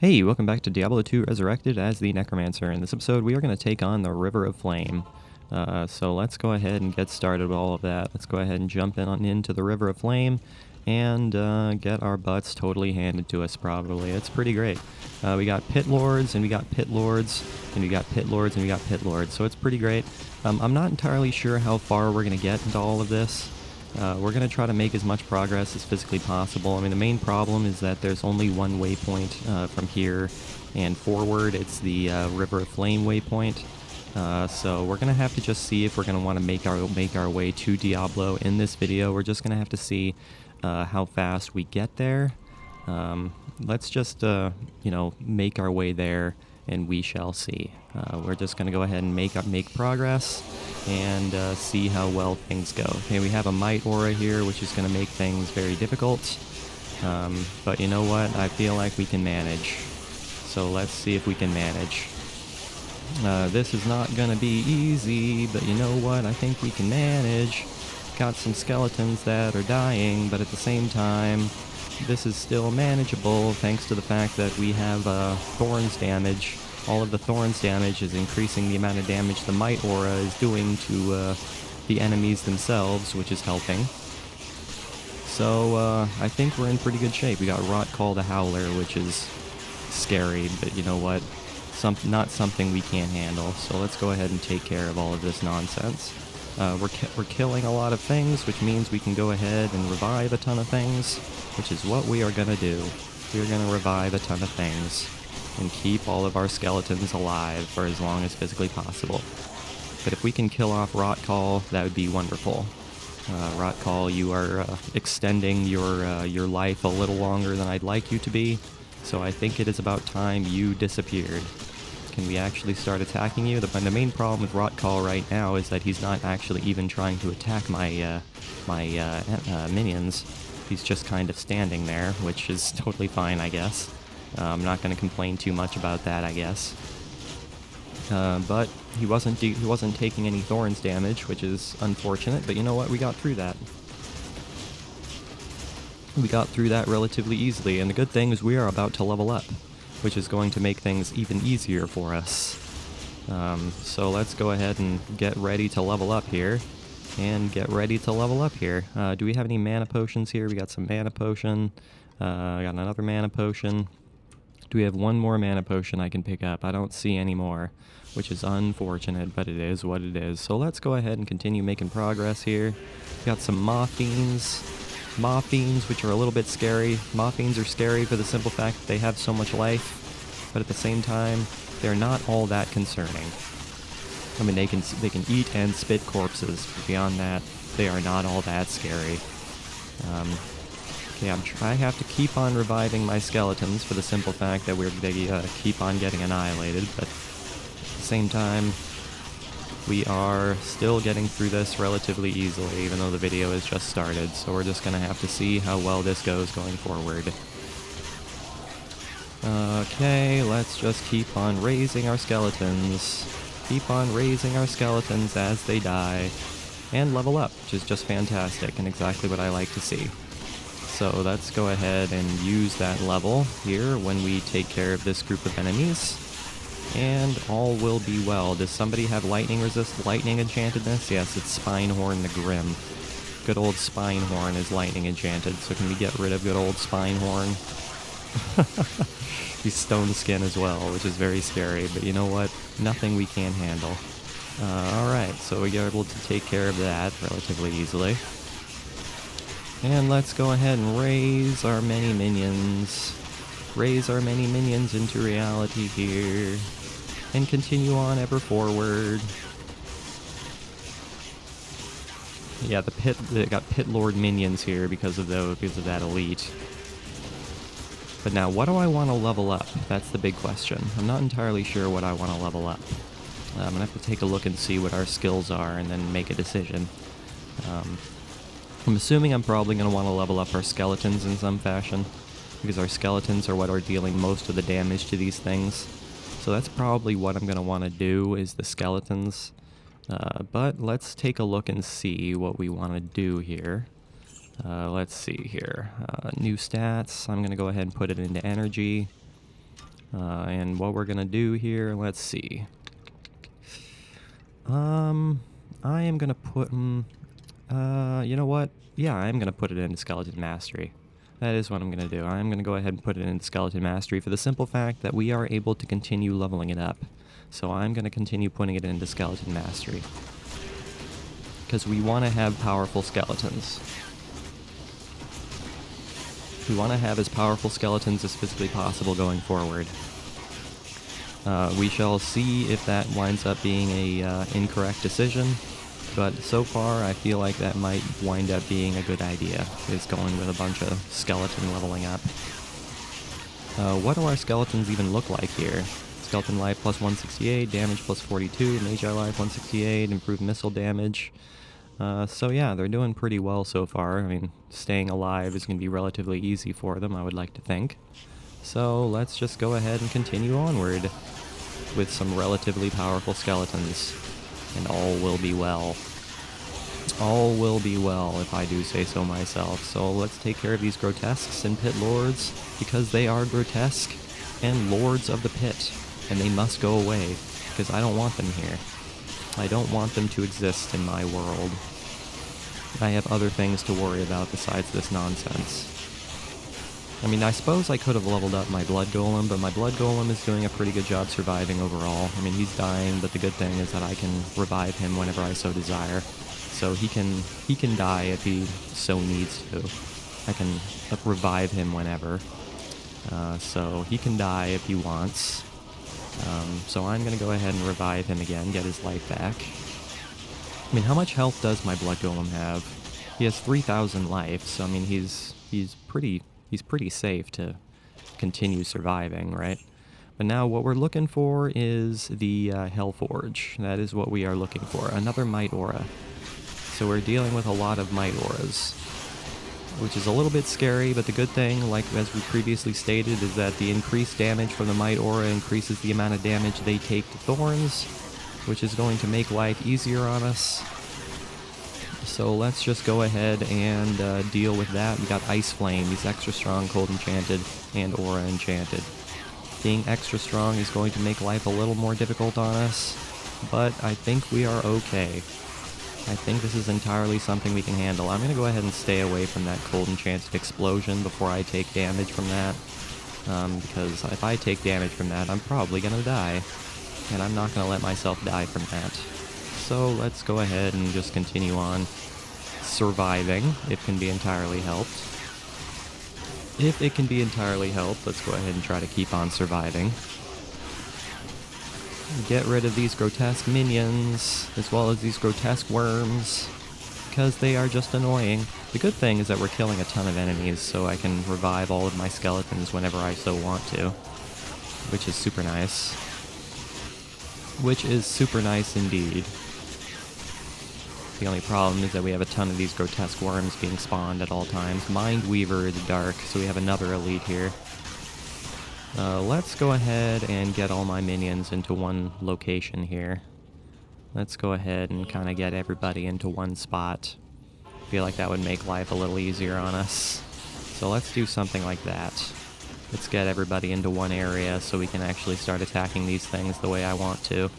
Hey, welcome back to Diablo 2 Resurrected as the Necromancer. In this episode, we are going to take on the River of Flame. So let's go ahead and get started with all of that. Let's go ahead and jump into the River of Flame and get our butts totally handed to us, probably. It's pretty great. We got Pit Lords, and we got Pit Lords, and we got Pit Lords, and we got Pit Lords. So it's pretty great. I'm not entirely sure how far we're going to get into all of this. We're going to try to make as much progress as physically possible. I mean, the main problem is that there's only one waypoint from here and forward. It's the River of Flame waypoint. So we're going to have to just see if we're going to want to make our way to Diablo in this video. We're just going to have to see how fast we get there. Let's just, make our way there, and we shall see. We're just going to go ahead and make progress and see how well things go. Okay, we have a Might Aura here, which is going to make things very difficult. But you know what? I feel like we can manage. So let's see if we can manage. This is not going to be easy, but you know what? I think we can manage. Got some skeletons that are dying, but at the same time, this is still manageable thanks to the fact that we have Thorns damage. All of the Thorns damage is increasing the amount of damage the Might Aura is doing to the enemies themselves, which is helping. So I think we're in pretty good shape. We got Rot Call the Howler, which is scary, but you know what? Not something we can't handle. So let's go ahead and take care of all of this nonsense. We're killing a lot of things, which means we can go ahead and revive a ton of things, which is what we are going to do. We're going to revive a ton of things and keep all of our skeletons alive for as long as physically possible. But if we can kill off Rot Call, that would be wonderful. Rot Call, you are extending your life a little longer than I'd like you to be, so I think it is about time you disappeared. Can we actually start attacking you? The main problem with Rot Call right now is that he's not actually even trying to attack my minions. He's just kind of standing there, which is totally fine, I guess. I'm not going to complain too much about that, I guess. But he wasn't taking any Thorns damage, which is unfortunate, but you know what? We got through that. We got through that relatively easily, and the good thing is we are about to level up, which is going to make things even easier for us. So let's go ahead and get ready to level up here. Do we have any mana potions here? We got some mana potion. I got another mana potion. Do we have one more mana potion I can pick up? I don't see any more, which is unfortunate, but it is what it is. So let's go ahead and continue making progress here. We got some Maw Fiends. Maw Fiends, which are a little bit scary. Maw Fiends are scary for the simple fact that they have so much life, but at the same time, they're not all that concerning. I mean, they can eat and spit corpses, but beyond that, they are not all that scary. Okay, I have to keep on reviving my skeletons for the simple fact that they keep on getting annihilated, but at the same time, we are still getting through this relatively easily, even though the video has just started, so we're just going to have to see how well this goes going forward. Okay, let's just keep on raising our skeletons. Keep on raising our skeletons as they die, and level up, which is just fantastic, and exactly what I like to see. So let's go ahead and use that level here when we take care of this group of enemies, and all will be well. Does somebody have lightning enchantedness? Yes, it's Spinehorn the Grim. Good old Spinehorn is lightning enchanted, so can we get rid of good old Spinehorn? He's stone skin as well, which is very scary, but you know what? Nothing we can't handle. Alright, so we are able to take care of that relatively easily. And let's go ahead and raise our many minions. Raise our many minions into reality here. And continue on ever forward. Yeah, they got Pit Lord minions here because of that elite. But now, what do I want to level up? That's the big question. I'm not entirely sure what I want to level up. I'm going to have to take a look and see what our skills are and then make a decision. I'm assuming I'm probably going to want to level up our skeletons in some fashion, because our skeletons are what are dealing most of the damage to these things. So that's probably what I'm going to want to do, is the skeletons. But let's take a look and see what we want to do here. Let's see here. New stats. I'm going to go ahead and put it into energy. And what we're gonna do here, let's see. I am gonna put, you know what? Yeah, I am gonna put it into Skeleton Mastery. That is what I'm gonna do. I'm gonna go ahead and put it into Skeleton Mastery for the simple fact that we are able to continue leveling it up. So I'm gonna continue putting it into Skeleton Mastery. Because we want to have powerful skeletons. We want to have as powerful skeletons as physically possible going forward. We shall see if that winds up being a incorrect decision, but so far I feel like that might wind up being a good idea, is going with a bunch of skeleton leveling up. What do our skeletons even look like here? Skeleton life plus 168, damage plus 42, magi life 168, improved missile damage. So yeah, they're doing pretty well so far. I mean, staying alive is going to be relatively easy for them, I would like to think. So let's just go ahead and continue onward with some relatively powerful skeletons, and all will be well. All will be well, if I do say so myself. So let's take care of these grotesques and pit lords, because they are grotesque and lords of the pit, and they must go away, because I don't want them here. I don't want them to exist in my world. I have other things to worry about besides this nonsense. I mean, I suppose I could have leveled up my Blood Golem, but my Blood Golem is doing a pretty good job surviving overall. I mean, he's dying, but the good thing is that I can revive him whenever I so desire. So he can die if he so needs to. I can revive him whenever. So he can die if he wants. So I'm going to go ahead and revive him again, get his life back. I mean, how much health does my Blood Golem have? He has 3,000 life, so I mean, he's pretty safe to continue surviving, right? But now what we're looking for is the Hellforge. That is what we are looking for, another Might Aura. So we're dealing with a lot of Might Auras, which is a little bit scary, but the good thing, like as we previously stated, is that the increased damage from the Might Aura increases the amount of damage they take to Thorns, which is going to make life easier on us. So let's just go ahead and deal with that. We got Ice Flame, he's extra strong, Cold Enchanted, and Aura Enchanted. Being extra strong is going to make life a little more difficult on us, but I think we are okay. I think this is entirely something we can handle. I'm going to go ahead and stay away from that Cold Enchanted Explosion before I take damage from that, because if I take damage from that, I'm probably going to die, and I'm not going to let myself die from that. So let's go ahead and just continue on surviving, if it can be entirely helped. If it can be entirely helped, let's go ahead and try to keep on surviving. Get rid of these grotesque minions, as well as these grotesque worms, because they are just annoying. The good thing is that we're killing a ton of enemies, so I can revive all of my skeletons whenever I so want to, which is super nice. Which is super nice indeed. The only problem is that we have a ton of these grotesque worms being spawned at all times. Mindweaver is dark, so we have another elite here. Let's go ahead and get all my minions into one location here. Let's go ahead and kind of get everybody into one spot. I feel like that would make life a little easier on us. So let's do something like that. Let's get everybody into one area so we can actually start attacking these things the way I want to.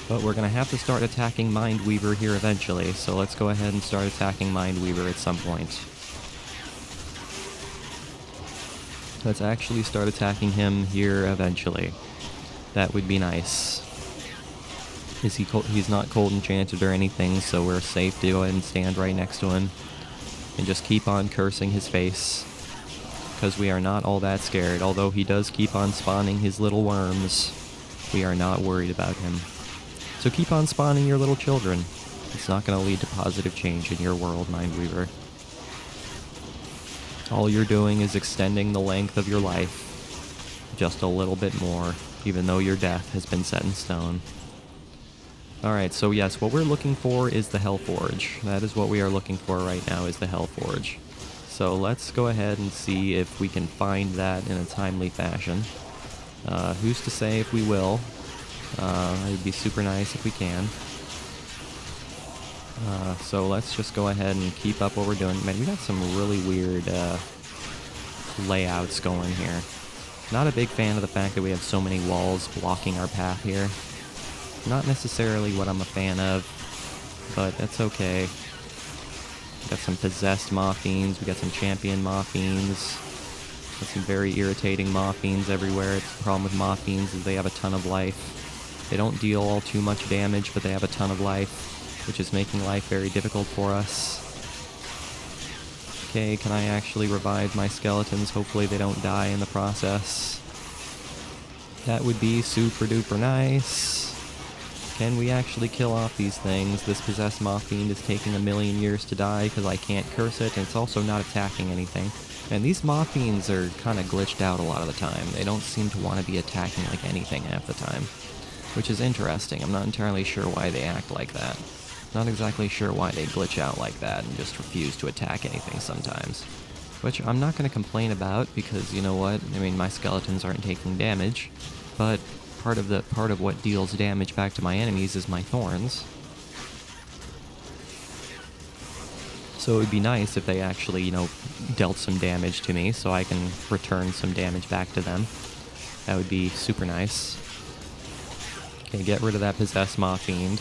But we're going to have to start attacking Mindweaver here eventually, so let's go ahead and start attacking Mindweaver at some point. Let's actually start attacking him here eventually. That would be nice. He's not cold enchanted or anything, so we're safe to go ahead and stand right next to him and just keep on cursing his face, because we are not all that scared. Although he does keep on spawning his little worms, we are not worried about him. So keep on spawning your little children. It's not going to lead to positive change in your world, Mindweaver. All you're doing is extending the length of your life just a little bit more, even though your death has been set in stone. Alright, so yes, what we're looking for is the Hellforge. That is what we are looking for right now, is the Hellforge. So let's go ahead and see if we can find that in a timely fashion. Who's to say if we will? It would be super nice if we can. So let's just go ahead and keep up what we're doing. Man, we got some really weird layouts going here. Not a big fan of the fact that we have so many walls blocking our path here. Not necessarily what I'm a fan of, but that's okay. We got some possessed Moth-fiends, we got some champion Moth-fiends. Got some very irritating Moth-fiends everywhere. The problem with Moth-fiends is they have a ton of life. They don't deal all too much damage, but they have a ton of life, which is making life very difficult for us. Okay, can I actually revive my skeletons? Hopefully they don't die in the process. That would be super duper nice. Can we actually kill off these things? This possessed Moth-fiend is taking a million years to die because I can't curse it, and it's also not attacking anything. And these Moth-fiends are kind of glitched out a lot of the time. They don't seem to want to be attacking like anything half the time, which is interesting. I'm not entirely sure why they act like that. Not exactly sure why they glitch out like that and just refuse to attack anything sometimes. Which I'm not going to complain about because, you know what, I mean, my skeletons aren't taking damage, but part of what deals damage back to my enemies is my thorns. So it would be nice if they actually, you know, dealt some damage to me so I can return some damage back to them. That would be super nice. Okay, get rid of that possessed Moth-fiend.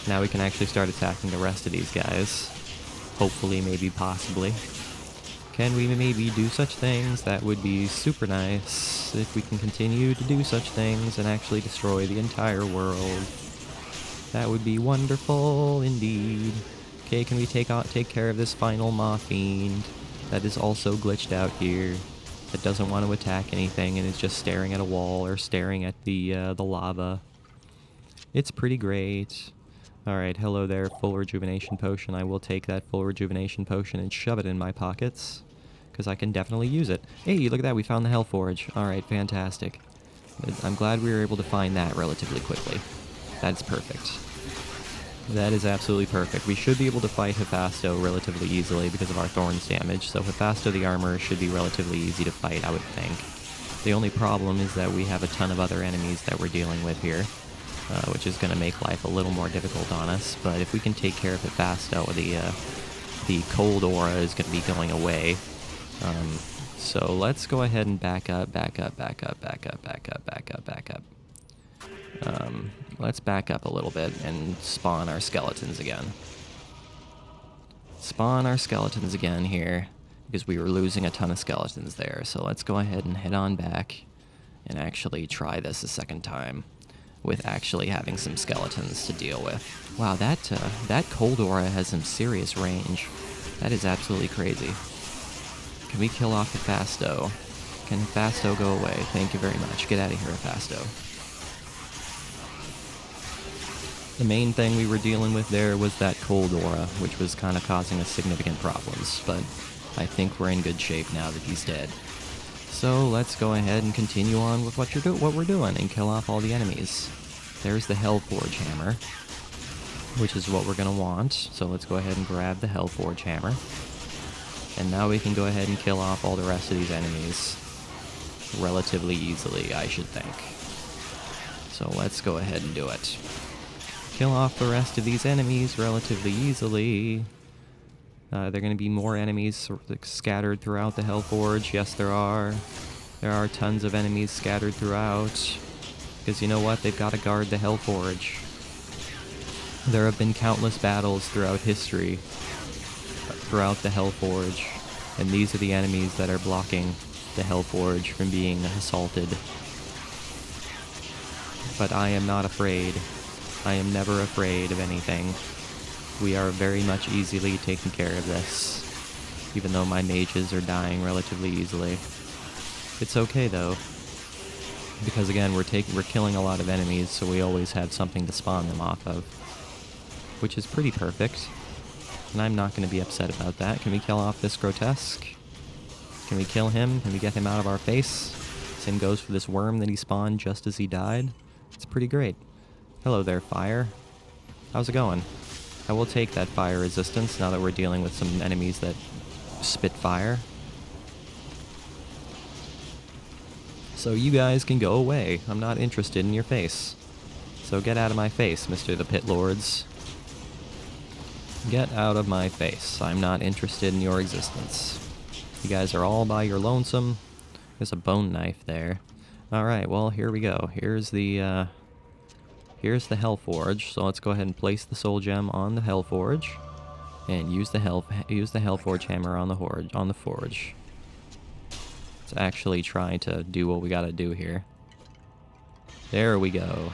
Now we can actually start attacking the rest of these guys. Hopefully, maybe, possibly. Can we maybe do such things? That would be super nice if we can continue to do such things and actually destroy the entire world. That would be wonderful indeed. Okay, can we take care of this final Moth-fiend that is also glitched out here, that doesn't want to attack anything and is just staring at a wall or staring at the lava. It's pretty great. Alright, hello there, full rejuvenation potion. I will take that full rejuvenation potion and shove it in my pockets, because I can definitely use it. Hey, look at that, we found the Hellforge. Alright, fantastic. I'm glad we were able to find that relatively quickly. That's perfect. That is absolutely perfect. We should be able to fight Hephasto relatively easily because of our Thorns damage, so Hephasto the Armorer should be relatively easy to fight, I would think. The only problem is that we have a ton of other enemies that we're dealing with here, which is going to make life a little more difficult on us, but if we can take care of Hephasto, the cold aura is going to be going away. So let's go ahead and back up. Let's back up a little bit and spawn our skeletons again. Spawn our skeletons again here, because we were losing a ton of skeletons there. So let's go ahead and head on back and actually try this a second time with actually having some skeletons to deal with. Wow, that cold aura has some serious range. That is absolutely crazy. Can we kill off Hephasto? Can Hephasto go away? Thank you very much. Get out of here, Hephasto. The main thing we were dealing with there was that cold aura, which was kind of causing us significant problems, but I think we're in good shape now that he's dead. So let's go ahead and continue on with what we're doing and kill off all the enemies. There's the Hellforge Hammer, which is what we're going to want, so let's go ahead and grab the Hellforge Hammer. And now we can go ahead and kill off all the rest of these enemies relatively easily, I should think. So let's go ahead and do it. Kill off the rest of these enemies relatively easily. There are going to be more enemies scattered throughout the Hellforge. Yes, there are. There are tons of enemies scattered throughout. Because you know what? They've got to guard the Hellforge. There have been countless battles throughout history, throughout the Hellforge, and these are the enemies that are blocking the Hellforge from being assaulted. But I am not afraid. I am never afraid of anything. We are very much easily taking care of this, even though my mages are dying relatively easily. It's okay though, because again, we're killing a lot of enemies, so we always have something to spawn them off of, which is pretty perfect, and I'm not going to be upset about that. Can we kill off this grotesque? Can we kill him? Can we get him out of our face? Same goes for this worm that he spawned just as he died. It's pretty great. Hello there, fire. How's it going? I will take that fire resistance now that we're dealing with some enemies that spit fire. So you guys can go away. I'm not interested in your face. So get out of my face, Mr. the Pit Lords. Get out of my face. I'm not interested in your existence. You guys are all by your lonesome. There's a bone knife there. Alright, well, here we go. Here's the Hellforge. So let's go ahead and place the soul gem on the Hellforge. And use the Hellforge hammer on the forge. Let's actually try to do what we gotta do here. There we go.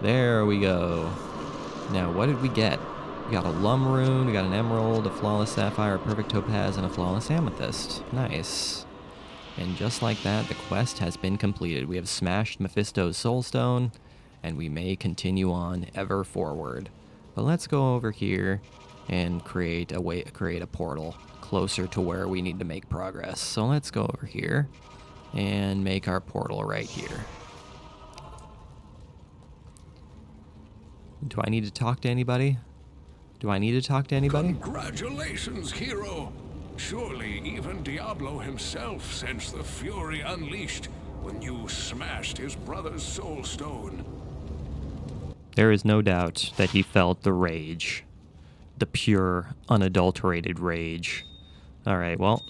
There we go. Now, what did we get? We got a Lum Rune, we got an Emerald, a Flawless Sapphire, a Perfect Topaz, and a Flawless Amethyst. Nice. And just like that, the quest has been completed. We have smashed Mephisto's Soulstone, and we may continue on ever forward. But let's go over here and create a portal closer to where we need to make progress. So let's go over here and make our portal right here. Do I need to talk to anybody? Congratulations, hero! Surely even Diablo himself sensed the fury unleashed when you smashed his brother's soulstone. There is no doubt that he felt the rage. The pure, unadulterated rage. Alright, well,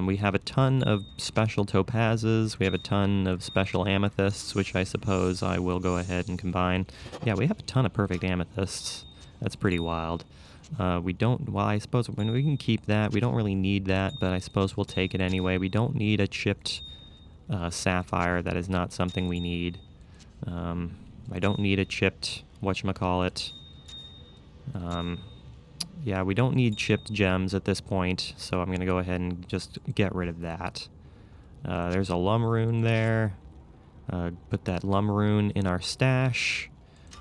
we have a ton of special topazes, we have a ton of special amethysts, which I suppose I will go ahead and combine. Yeah, we have a ton of perfect amethysts. That's pretty wild. I suppose when we can keep that, we don't really need that, but I suppose we'll take it anyway. We don't need a chipped sapphire, that is not something we need. I don't need a chipped, whatchamacallit. Yeah, we don't need chipped gems at this point, so I'm going to go ahead and just get rid of that. There's a Lum Rune there. Put that Lum Rune in our stash.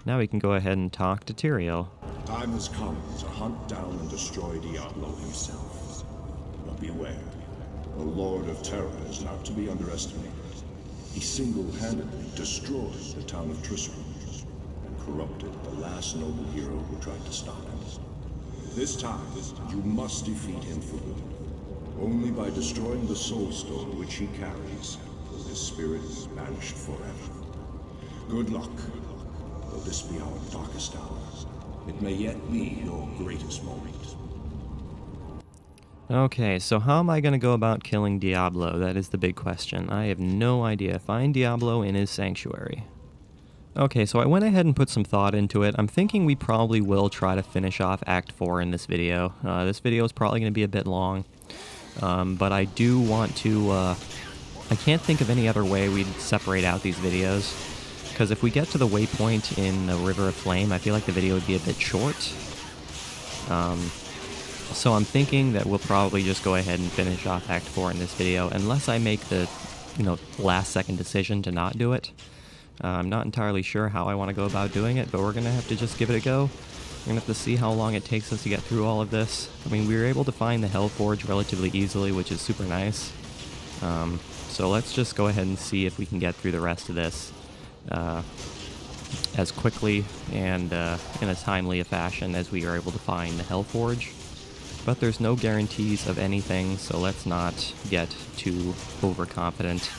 Now we can go ahead and talk to Tyrael. Time has come to hunt down and destroy Diablo himself. But beware, the Lord of Terror is not to be underestimated. He single-handedly destroyed the town of Tristram and corrupted the last noble hero who tried to stop him. This time, you must defeat him for good. Only by destroying the Soulstone which he carries will his spirit be banished forever. Good luck. Though this be our darkest hour, it may yet be your greatest moment. Okay, so how am I going to go about killing Diablo? That is the big question. I have no idea. Find Diablo in his sanctuary. Okay, so I went ahead and put some thought into it. I'm thinking we probably will try to finish off Act 4 in this video. This video is probably going to be a bit long, but I do want to... I can't think of any other way we'd separate out these videos, because if we get to the waypoint in the River of Flame, I feel like the video would be a bit short. So I'm thinking that we'll probably just go ahead and finish off Act 4 in this video, unless I make the, last-second decision to not do it. I'm not entirely sure how I want to go about doing it, but we're going to have to just give it a go. We're going to have to see how long it takes us to get through all of this. I mean, we were able to find the Hellforge relatively easily, which is super nice. So let's just go ahead and see if we can get through the rest of this as quickly and in a timely a fashion as we are able to find the Hellforge. But there's no guarantees of anything, so let's not get too overconfident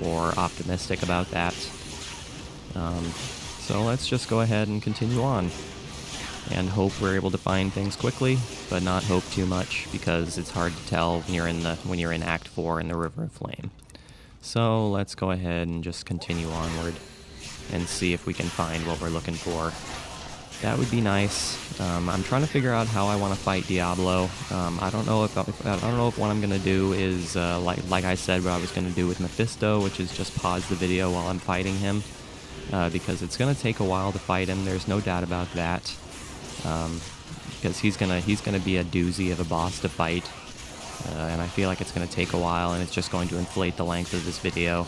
or optimistic about that. So let's just go ahead and continue on and hope we're able to find things quickly, but not hope too much, because it's hard to tell when you're in Act 4 in the River of Flame. So let's go ahead and just continue onward and see if we can find what we're looking for. That would be nice. I'm trying to figure out how I want to fight Diablo. I don't know if what I'm gonna do is like I said, what I was gonna do with Mephisto, which is just pause the video while I'm fighting him, because it's gonna take a while to fight him. There's no doubt about that, because he's gonna be a doozy of a boss to fight, and I feel like it's gonna take a while, and it's just going to inflate the length of this video.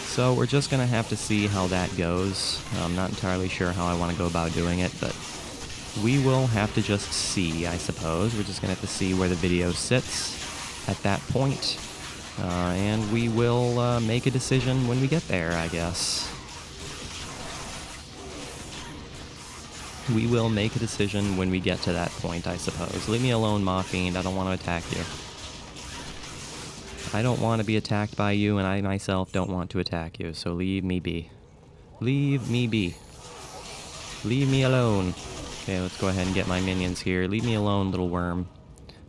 So we're just going to have to see how that goes. I'm not entirely sure how I want to go about doing it, but we will have to just see, I suppose. We're just going to have to see where the video sits at that point, and we will make a decision when we get there, I guess. We will make a decision when we get to that point, I suppose. Leave me alone, Maw-Fiend. I don't want to attack you. I don't want to be attacked by you, and I myself don't want to attack you, so leave me be. Leave me be. Leave me alone. Okay, let's go ahead and get my minions here. Leave me alone, little worm.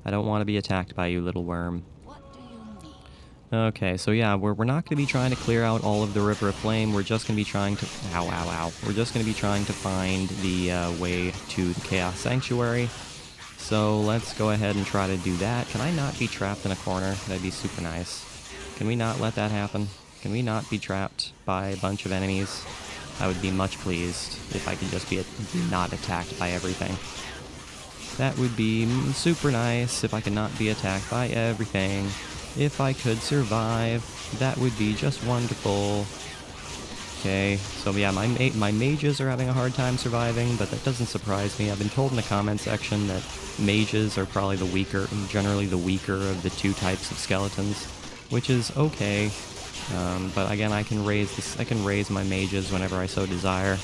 I don't want to be attacked by you, little worm. What do you need? Okay, so yeah, we're not going to be trying to clear out all of the River of Flame. We're just going to be trying to... Ow, ow, ow. We're just going to be trying to find the way to the Chaos Sanctuary. So let's go ahead and try to do that. Can I not be trapped in a corner? That'd be super nice. Can we not let that happen? Can we not be trapped by a bunch of enemies? I would be much pleased if I could just be not attacked by everything. That would be super nice if I could not be attacked by everything. If I could survive, that would be just wonderful. Okay, so yeah, my mages are having a hard time surviving, but that doesn't surprise me. I've been told in the comment section that mages are probably generally the weaker of the two types of skeletons, which is okay. But again, I can raise my mages whenever I so desire.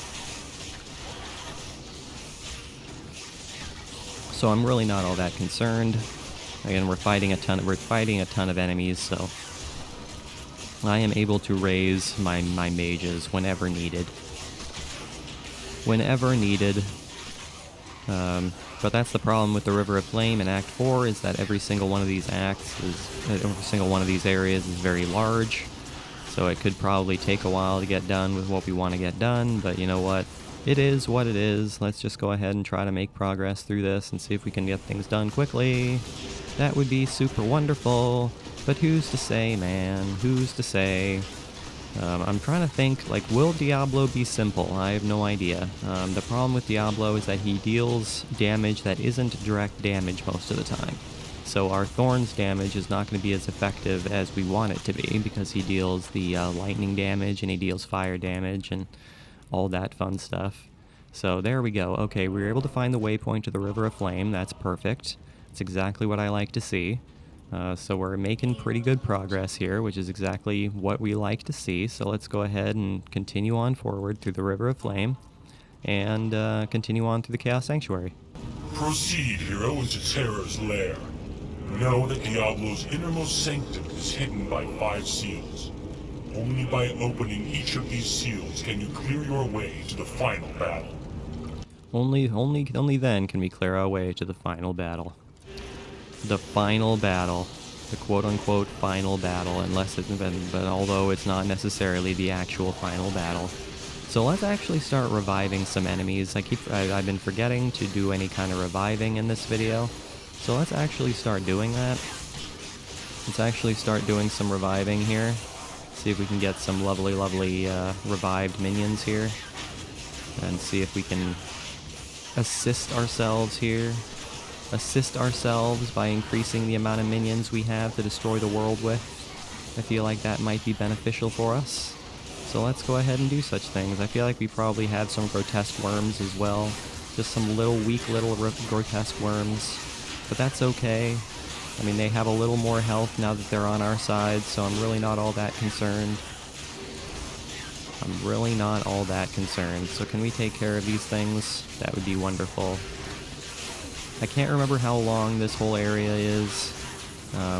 So I'm really not all that concerned. Again, we're fighting a ton of enemies, so I am able to raise my mages whenever needed. Whenever needed. But that's the problem with the River of Flame in Act 4, is that every single one of these areas is very large. So it could probably take a while to get done with what we want to get done, but you know what? It is what it is. Let's just go ahead and try to make progress through this and see if we can get things done quickly. That would be super wonderful. But who's to say, man? Who's to say? I'm trying to think, like, will Diablo be simple? I have no idea. The problem with Diablo is that he deals damage that isn't direct damage most of the time. So our Thorns damage is not going to be as effective as we want it to be, because he deals the lightning damage and he deals fire damage and all that fun stuff. So there we go. Okay, we were able to find the waypoint to the River of Flame. That's perfect. It's exactly what I like to see. So we're making pretty good progress here, which is exactly what we like to see. So let's go ahead and continue on forward through the River of Flame and continue on through the Chaos Sanctuary. Proceed, hero, into Terror's lair. Know that Diablo's innermost sanctum is hidden by 5 seals. Only by opening each of these seals can you clear your way to the final battle. Only then can we clear our way to the final battle. The final battle. The quote-unquote final battle, but although it's not necessarily the actual final battle. So let's actually start reviving some enemies. I've been forgetting to do any kind of reviving in this video. So let's actually start doing that. Let's actually start doing some reviving here. See if we can get some lovely revived minions here. And see if we can assist ourselves here. Assist ourselves by increasing the amount of minions we have to destroy the world with. I feel like that might be beneficial for us. So let's go ahead and do such things. I feel like we probably have some grotesque werbs as well. Just some weak little grotesque worms. But that's okay. I mean, they have a little more health now that they're on our side, so I'm really not all that concerned. I'm really not all that concerned. So can we take care of these things? That would be wonderful. I can't remember how long this whole area is.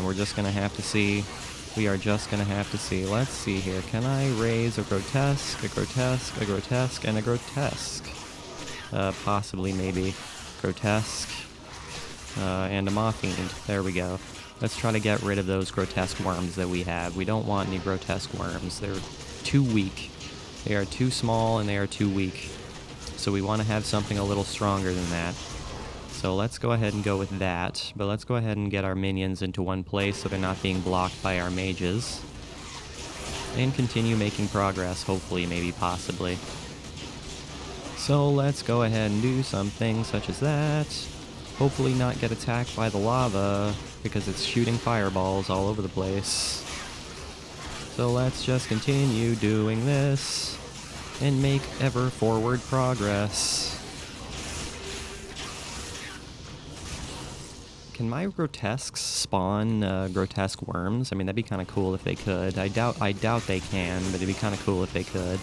We're just going to have to see. We are just going to have to see. Let's see here. Can I raise a grotesque, a grotesque, a grotesque, and a grotesque? Possibly, maybe. Grotesque. And a Mothfiend. There we go. Let's try to get rid of those grotesque worms that we have. We don't want any grotesque worms. They're too weak. They are too small and they are too weak. So we want to have something a little stronger than that. So let's go ahead and go with that. But let's go ahead and get our minions into one place so they're not being blocked by our mages. And continue making progress, hopefully, maybe, possibly. So let's go ahead and do something such as that. Hopefully not get attacked by the lava, because it's shooting fireballs all over the place. So let's just continue doing this, and make ever forward progress. Can my grotesques spawn grotesque worms? I mean, that'd be kind of cool if they could. I doubt they can, but it'd be kind of cool if they could.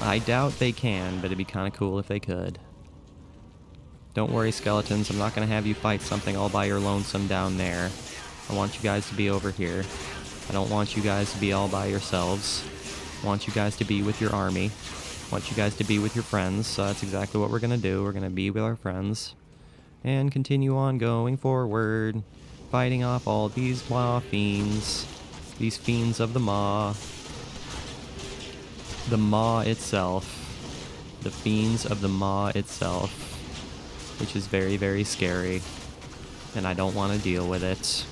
I doubt they can, but it'd be kind of cool if they could. Don't worry, skeletons. I'm not going to have you fight something all by your lonesome down there. I want you guys to be over here. I don't want you guys to be all by yourselves. I want you guys to be with your army. want you guys to be with your friends, so that's exactly what we're gonna do. We're gonna be with our friends and continue on going forward, fighting off all these maw fiends, these fiends of the maw itself, the fiends of the maw itself, which is very, very scary, and I don't want to deal with it.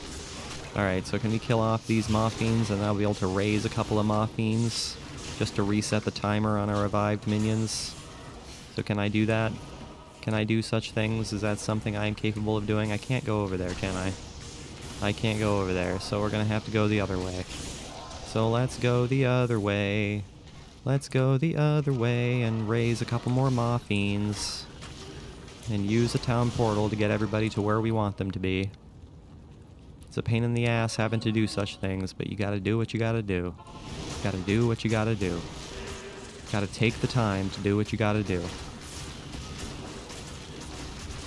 Alright, so can we kill off these maw fiends, and I'll be able to raise a couple of maw fiends just to reset the timer on our revived minions? So can I do that? Can I do such things? Is that something I am capable of doing? I can't go over there, can I? I can't go over there, so we're gonna have to go the other way. So let's go the other way. Let's go the other way and raise a couple more maw fiends. And use a town portal to get everybody to where we want them to be. It's a pain in the ass having to do such things, but you gotta do what you gotta do. You gotta do what you gotta do. You gotta take the time to do what you gotta do.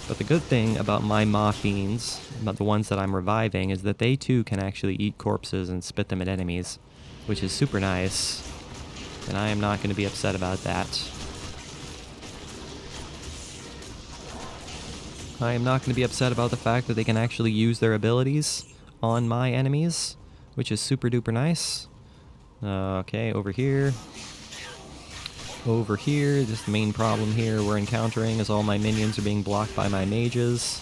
But the good thing about my maw fiends, about the ones that I'm reviving, is that they too can actually eat corpses and spit them at enemies, which is super nice. And I am not going to be upset about that. I am not going to be upset about the fact that they can actually use their abilities on my enemies, which is super duper nice. Okay, over here. Over here, just the main problem here we're encountering is all my minions are being blocked by my mages,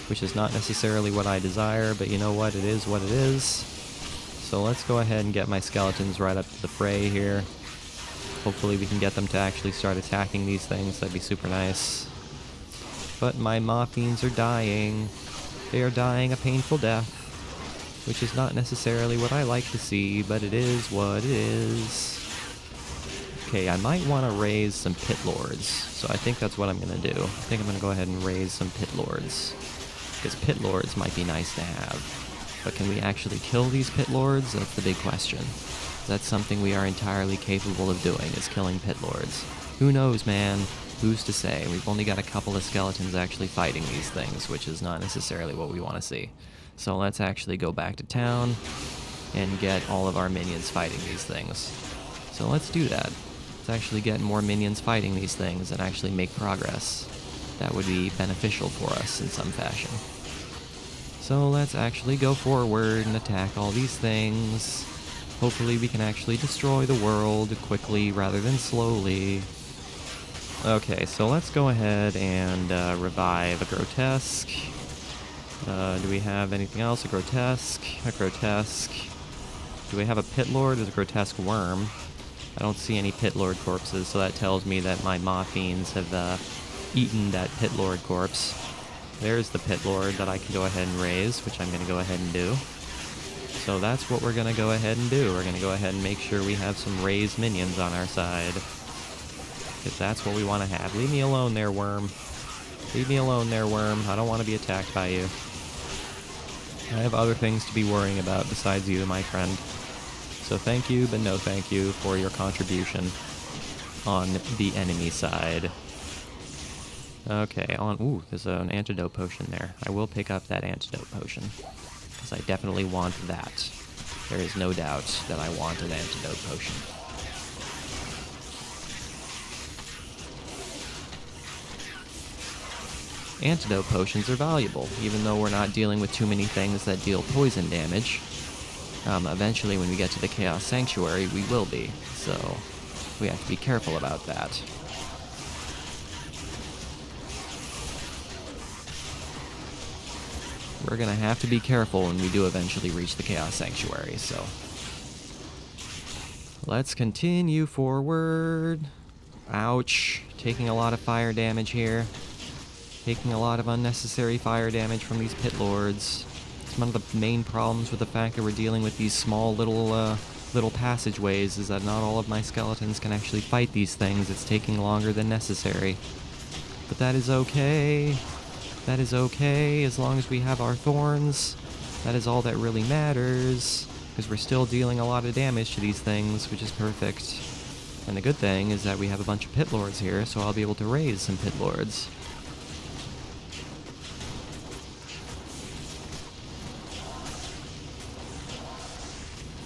which is not necessarily what I desire, but you know what, it is what it is. So let's go ahead and get my skeletons right up to the fray here. Hopefully we can get them to actually start attacking these things, that'd be super nice. But my maw fiends are dying. They are dying a painful death, which is not necessarily what I like to see, but it is what it is. Okay, I might want to raise some pit lords, so I think that's what I'm going to do. I think I'm going to go ahead and raise some pit lords, because pit lords might be nice to have. But can we actually kill these pit lords? That's the big question. That's something we are entirely capable of doing, is killing pit lords. Who knows, man? Who's to say? We've only got a couple of skeletons actually fighting these things, which is not necessarily what we want to see. So let's actually go back to town and get all of our minions fighting these things. So let's do that. Let's actually get more minions fighting these things and actually make progress. That would be beneficial for us in some fashion. So let's actually go forward and attack all these things. Hopefully we can actually destroy the world quickly rather than slowly. Okay, so let's go ahead and revive a grotesque. Do we have anything else? A grotesque. A grotesque. Do we have a pit lord? There's a grotesque worm. I don't see any pit lord corpses, so that tells me that my maw fiends have eaten that pit lord corpse. There's the pit lord that I can go ahead and raise, which I'm going to go ahead and do. So that's what we're going to go ahead and do. We're going to go ahead and make sure we have some raised minions on our side. Because that's what we want to have. Leave me alone there, worm. Leave me alone there, worm. I don't want to be attacked by you. I have other things to be worrying about besides you, my friend. So thank you, but no thank you for your contribution on the enemy side. Okay, ooh, there's an antidote potion there. I will pick up that antidote potion, because I definitely want that. There is no doubt that I want an antidote potion. Antidote potions are valuable, even though we're not dealing with too many things that deal poison damage. Eventually, when we get to the Chaos Sanctuary, we will be, so we have to be careful about that. We're gonna have to be careful when we do eventually reach the Chaos Sanctuary, so let's continue forward. Ouch. Taking a lot of fire damage here. Taking a lot of unnecessary fire damage from these pit lords. It's one of the main problems with the fact that we're dealing with these small little passageways, is that not all of my skeletons can actually fight these things. It's taking longer than necessary. But that is okay. That is okay, as long as we have our thorns. That is all that really matters, because we're still dealing a lot of damage to these things, which is perfect. And the good thing is that we have a bunch of pit lords here, so I'll be able to raise some pit lords.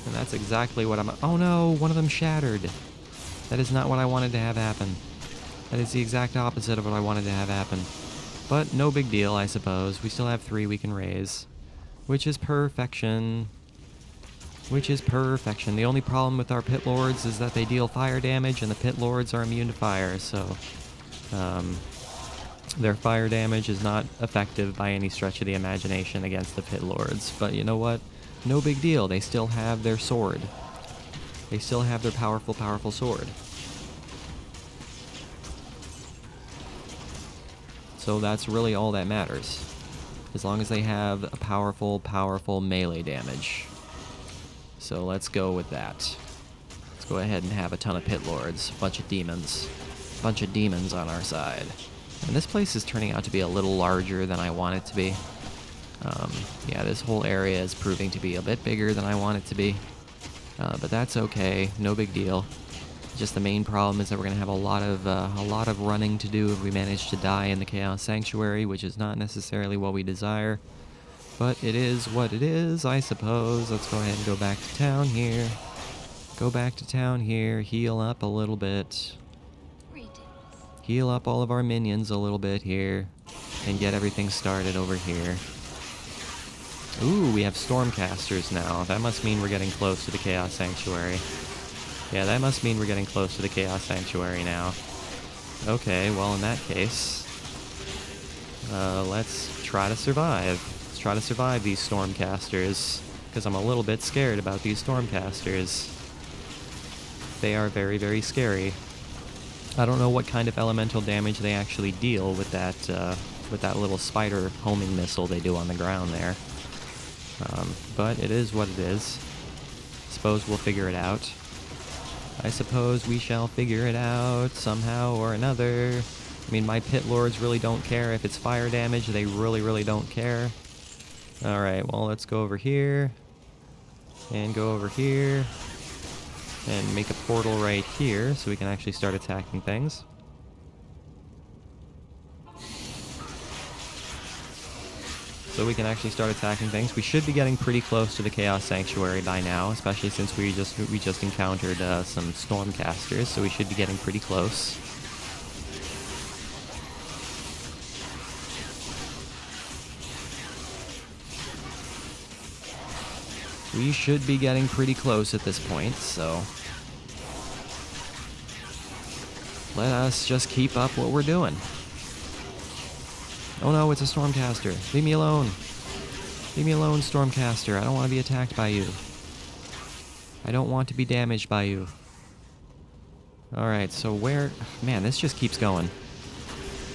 And that's exactly what I'm... Oh no, one of them shattered. That is not what I wanted to have happen. That is the exact opposite of what I wanted to have happen. But no big deal, I suppose. We still have 3 we can raise. Which is perfection. Which is perfection. The only problem with our pit lords is that they deal fire damage, and the pit lords are immune to fire, so their fire damage is not effective by any stretch of the imagination against the pit lords. But you know what? No big deal. They still have their sword. They still have their powerful, powerful sword. So that's really all that matters. As long as they have a powerful, powerful melee damage. So let's go with that. Let's go ahead and have a ton of pit lords, a bunch of demons. A bunch of demons on our side. And this place is turning out to be a little larger than I want it to be. Yeah, this whole area is proving to be a bit bigger than I want it to be. But that's okay, no big deal. Just the main problem is that we're going to have a lot of running to do if we manage to die in the Chaos Sanctuary, which is not necessarily what we desire. But it is what it is, I suppose. Let's go ahead and go back to town here. Go back to town here, heal up a little bit. Heal up all of our minions a little bit here. And get everything started over here. Ooh, we have Stormcasters now. That must mean we're getting close to the Chaos Sanctuary. Yeah, that must mean we're getting close to the Chaos Sanctuary now. Okay, well in that case, let's try to survive. Let's try to survive these Stormcasters, because I'm a little bit scared about these Stormcasters. They are very, very scary. I don't know what kind of elemental damage they actually deal with that little spider homing missile they do on the ground there. But it is what it is. Suppose we'll figure it out. I suppose we shall figure it out somehow or another. I mean, my pit lords really don't care if it's fire damage. They really, really don't care. Alright, well, let's go over here. And go over here. And make a portal right here so we can actually start attacking things. So we can actually start attacking things. We should be getting pretty close to the Chaos Sanctuary by now, especially since we just encountered some Stormcasters, so we should be getting pretty close. We should be getting pretty close at this point, so let us just keep up what we're doing. Oh no, it's a Stormcaster. Leave me alone. Leave me alone, Stormcaster. I don't want to be attacked by you. I don't want to be damaged by you. Alright, so where... Man, this just keeps going.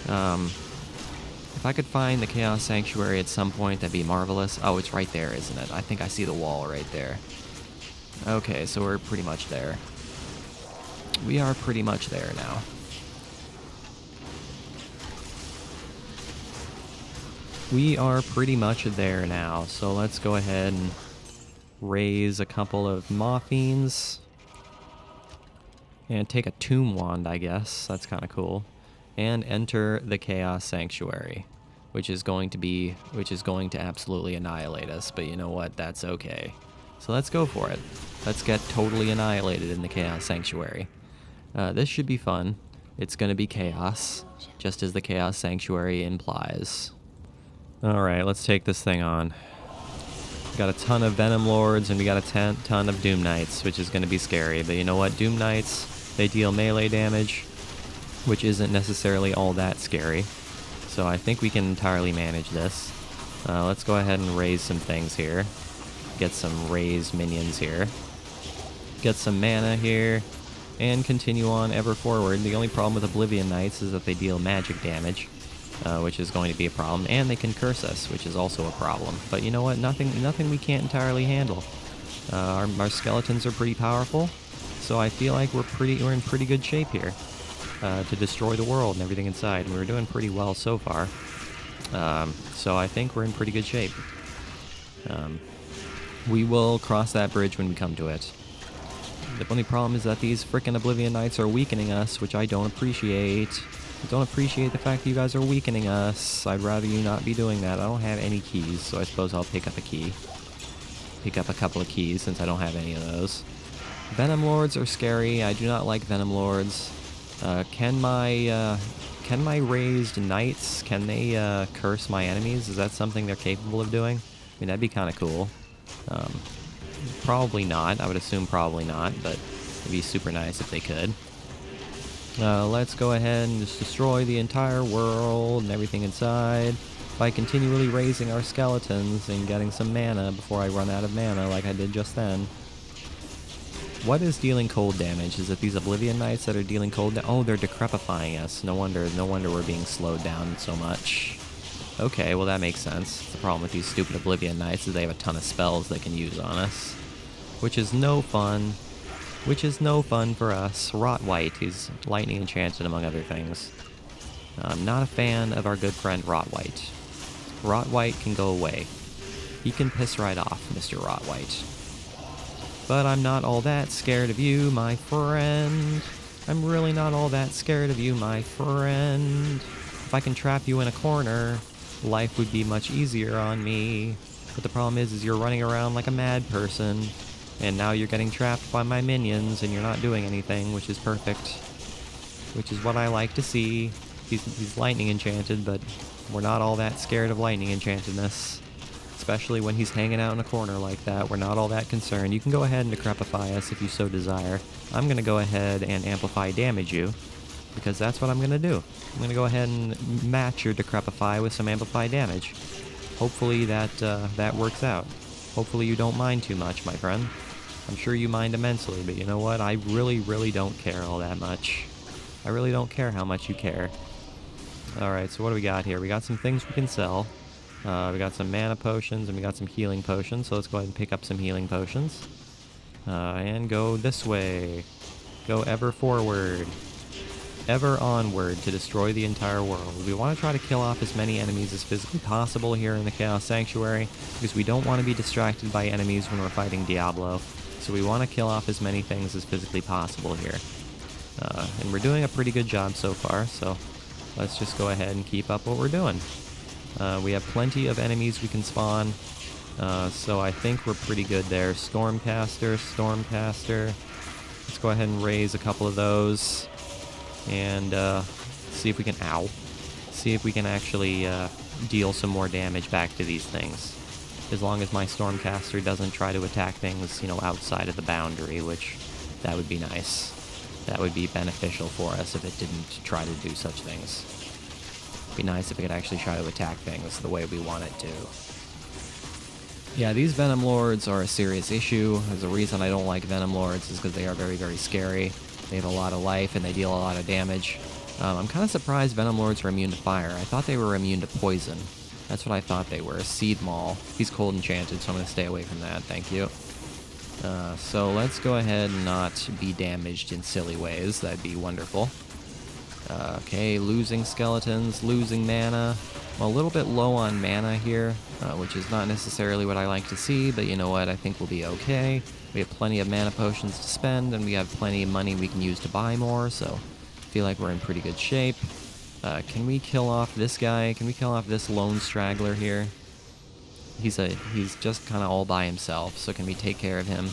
If I could find the Chaos Sanctuary at some point, that'd be marvelous. Oh, it's right there, isn't it? I think I see the wall right there. Okay, so we're pretty much there. We are pretty much there now. We are pretty much there now, so let's go ahead and raise a couple of Mawfiends. And take a Tomb Wand, I guess. That's kind of cool. And enter the Chaos Sanctuary, which is going to absolutely annihilate us, but you know what? That's okay. So let's go for it. Let's get totally annihilated in the Chaos Sanctuary. This should be fun. It's going to be chaos, just as the Chaos Sanctuary implies. Alright, let's take this thing on. We got a ton of Venom Lords, and we got a ton of Doom Knights, which is going to be scary. But you know what? Doom Knights, they deal melee damage, which isn't necessarily all that scary. So I think we can entirely manage this. Let's go ahead and raise some things here. Get some raised minions here. Get some mana here. And continue on ever forward. The only problem with Oblivion Knights is that they deal magic damage, which is going to be a problem. And they can curse us, which is also a problem. But you know what? Nothing we can't entirely handle. Our skeletons are pretty powerful, so I feel like we're in pretty good shape here to destroy the world and everything inside. And we're doing pretty well so far. So I think we're in pretty good shape. We will cross that bridge when we come to it. The only problem is that these frickin' Oblivion Knights are weakening us, which I don't appreciate. I don't appreciate the fact that you guys are weakening us. I'd rather you not be doing that. I don't have any keys, so I suppose I'll pick up a key. Pick up a couple of keys since I don't have any of those. Venom Lords are scary. I do not like Venom Lords. Can my raised knights, can they curse my enemies? Is that something they're capable of doing? I mean, that'd be kind of cool. Probably not. I would assume probably not, but it'd be super nice if they could. Let's go ahead and just destroy the entire world and everything inside by continually raising our skeletons and getting some mana before I run out of mana like I did just then. What is dealing cold damage? Is it these Oblivion Knights that are dealing cold damage? Oh, they're decrepifying us. No wonder we're being slowed down so much. Okay, well that makes sense. The problem with these stupid Oblivion Knights is they have a ton of spells they can use on us. Which is no fun. Which is no fun for us. Rot White, who's lightning enchanted among other things. I'm not a fan of our good friend Rot White. Rot White can go away. He can piss right off, Mr. Rot White. But I'm not all that scared of you, my friend. I'm really not all that scared of you, my friend. If I can trap you in a corner, life would be much easier on me. But the problem is you're running around like a mad person, and now you're getting trapped by my minions, and you're not doing anything, which is perfect. Which is what I like to see. He's lightning enchanted, but we're not all that scared of lightning enchantedness. Especially when he's hanging out in a corner like that, we're not all that concerned. You can go ahead and decrepify us if you so desire. I'm going to go ahead and amplify damage you, because that's what I'm going to do. I'm going to go ahead and match your decrepify with some amplify damage. Hopefully that works out. Hopefully you don't mind too much, my friend. I'm sure you mind immensely, but you know what? I really, really don't care all that much. I really don't care how much you care. Alright, so what do we got here? We got some things we can sell. We got some mana potions, and we got some healing potions, so let's go ahead and pick up some healing potions. And go this way. Go ever forward. Ever onward to destroy the entire world. We want to try to kill off as many enemies as physically possible here in the Chaos Sanctuary, because we don't want to be distracted by enemies when we're fighting Diablo. So we want to kill off as many things as physically possible here. And we're doing a pretty good job so far, so let's just go ahead and keep up what we're doing. We have plenty of enemies we can spawn, so I think we're pretty good there. Stormcaster. Let's go ahead and raise a couple of those, and see if we can, see if we can actually deal some more damage back to these things. As long as my Stormcaster doesn't try to attack things, outside of the boundary, which that would be nice. That would be beneficial for us if it didn't try to do such things. Be nice if it could actually try to attack things the way we want it to. Yeah, these Venom Lords are a serious issue. There's a reason I don't like Venom Lords is because they are very, very scary. They have a lot of life and they deal a lot of damage. I'm kind of surprised Venom Lords are immune to fire. I thought they were immune to poison. That's what I thought they were. Seed Maul. He's cold enchanted, so I'm going to stay away from that. Thank you. So let's go ahead and not be damaged in silly ways. That'd be wonderful. Okay, losing skeletons, losing mana. I'm a little bit low on mana here, which is not necessarily what I like to see, but you know what, I think we'll be okay. We have plenty of mana potions to spend, and we have plenty of money we can use to buy more, so I feel like we're in pretty good shape. Can we kill off this guy? Can we kill off this lone straggler here? He's just kind of all by himself, so can we take care of him?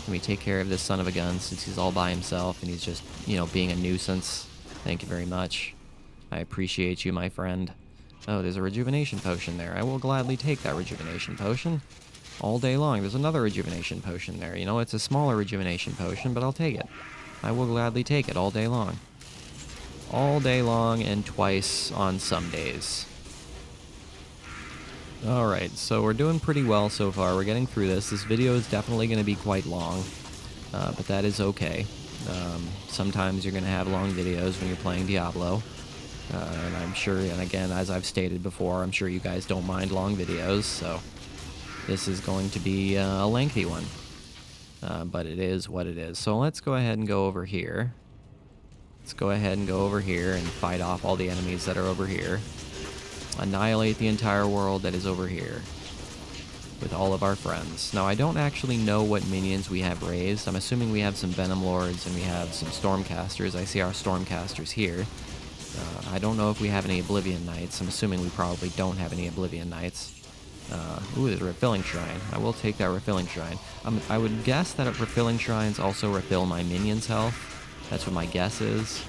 Can we take care of this son of a gun since he's all by himself and he's just, being a nuisance? Thank you very much. I appreciate you, my friend. Oh, there's a rejuvenation potion there. I will gladly take that rejuvenation potion all day long. There's another rejuvenation potion there. It's a smaller rejuvenation potion, but I'll take it. I will gladly take it all day long. All day long and twice on some days. Alright, so we're doing pretty well so far. We're getting through this. This video is definitely going to be quite long, but that is okay. Sometimes you're going to have long videos when you're playing Diablo, and I'm sure, and again, as I've stated before, I'm sure you guys don't mind long videos, so this is going to be a lengthy one, but it is what it is. So let's go ahead and go over here. Let's go ahead and go over here and fight off all the enemies that are over here. Annihilate the entire world that is over here with all of our friends. Now, I don't actually know what minions we have raised. I'm assuming we have some Venom Lords and we have some Stormcasters. I see our Stormcasters here. I don't know if we have any Oblivion Knights. I'm assuming we probably don't have any Oblivion Knights. Ooh, there's a refilling shrine. I will take that refilling shrine. I would guess that refilling shrines also refill my minions' health. That's what my guess is.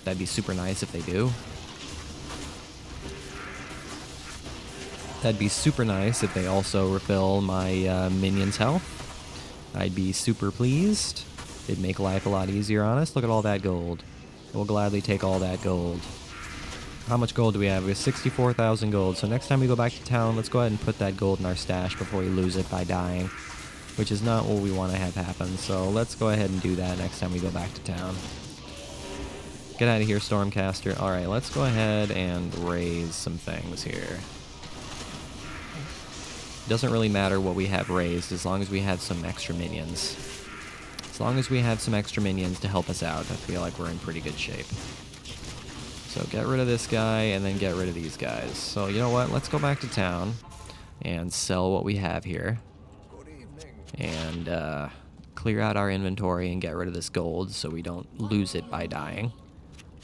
That'd be super nice if they do. That'd be super nice if they also refill my minions' health. I'd be super pleased. It'd make life a lot easier on us. Look at all that gold. We'll gladly take all that gold. How much gold do we have? We have 64,000 gold. So next time we go back to town, let's go ahead and put that gold in our stash before we lose it by dying, which is not what we want to have happen. So let's go ahead and do that next time we go back to town. Get out of here, Stormcaster. All right, let's go ahead and raise some things here. Doesn't really matter what we have raised as long as we have some extra minions. As long as we have some extra minions to help us out, I feel like we're in pretty good shape. So get rid of this guy and then get rid of these guys. So you know what? Let's go back to town and sell what we have here. And clear out our inventory and get rid of this gold so we don't lose it by dying.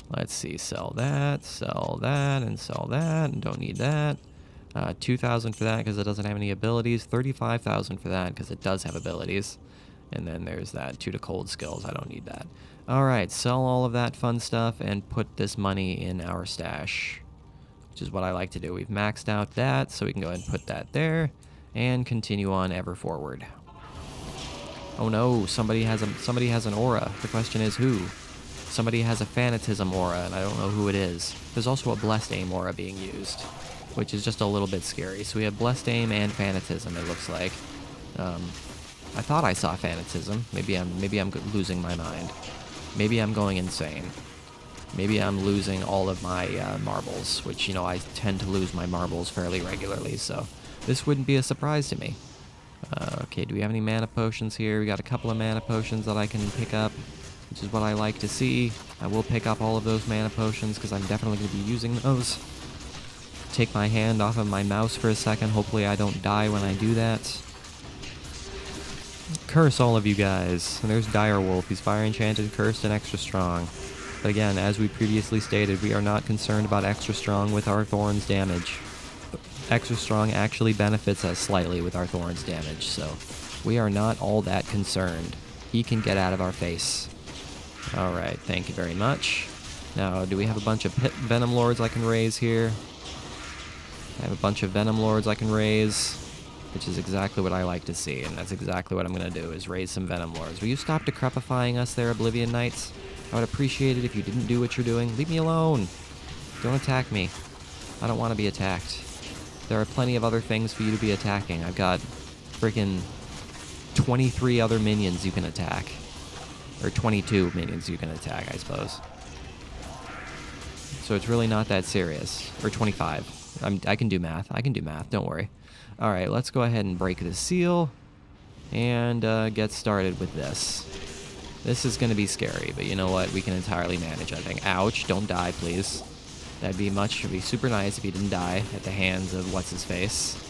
Let's see. Sell that, and sell that. And don't need that. 2,000 for that because it doesn't have any abilities. 35,000 for that because it does have abilities. And then there's that 2 to cold skills. I don't need that. Alright, sell all of that fun stuff and put this money in our stash, which is what I like to do. We've maxed out that, so we can go ahead and put that there and continue on ever forward. Oh no, somebody has an aura. The question is who? Somebody has a Fanatism aura, and I don't know who it is. There's also a Blessed Aim aura being used, which is just a little bit scary. So we have Blessed Aim and Fanatism, it looks like. I thought I saw Fanatism. Maybe I'm losing my mind. Maybe I'm going insane. Maybe I'm losing all of my marbles, which, you know, I tend to lose my marbles fairly regularly, so this wouldn't be a surprise to me. Okay, do we have any mana potions here? We got a couple of mana potions that I can pick up, which is what I like to see. I will pick up all of those mana potions because I'm definitely going to be using those. Take my hand off of my mouse for a second. Hopefully I don't die when I do that. Curse all of you guys. And there's Direwolf. He's fire enchanted, cursed, and extra strong. But again, as we previously stated, we are not concerned about extra strong with our Thorns damage. Extra strong actually benefits us slightly with our Thorns damage, so we are not all that concerned. He can get out of our face. Alright, thank you very much. Now, do we have a bunch of Venom Lords I can raise here? I have a bunch of Venom Lords I can raise, which is exactly what I like to see, and that's exactly what I'm going to do, is raise some Venom Lords. Will you stop decrepifying us there, Oblivion Knights? I would appreciate it if you didn't do what you're doing. Leave me alone! Don't attack me. I don't want to be attacked. There are plenty of other things for you to be attacking. I've got freaking 23 other minions you can attack. Or 22 minions you can attack, I suppose. So it's really not that serious. Or 25. I can do math. I can do math. Don't worry. Alright, let's go ahead and break the seal. And get started with this. This is going to be scary, but you know what? We can entirely manage, I think. Ouch. Don't die, please. It'd be super nice if he didn't die at the hands of what's-his-face.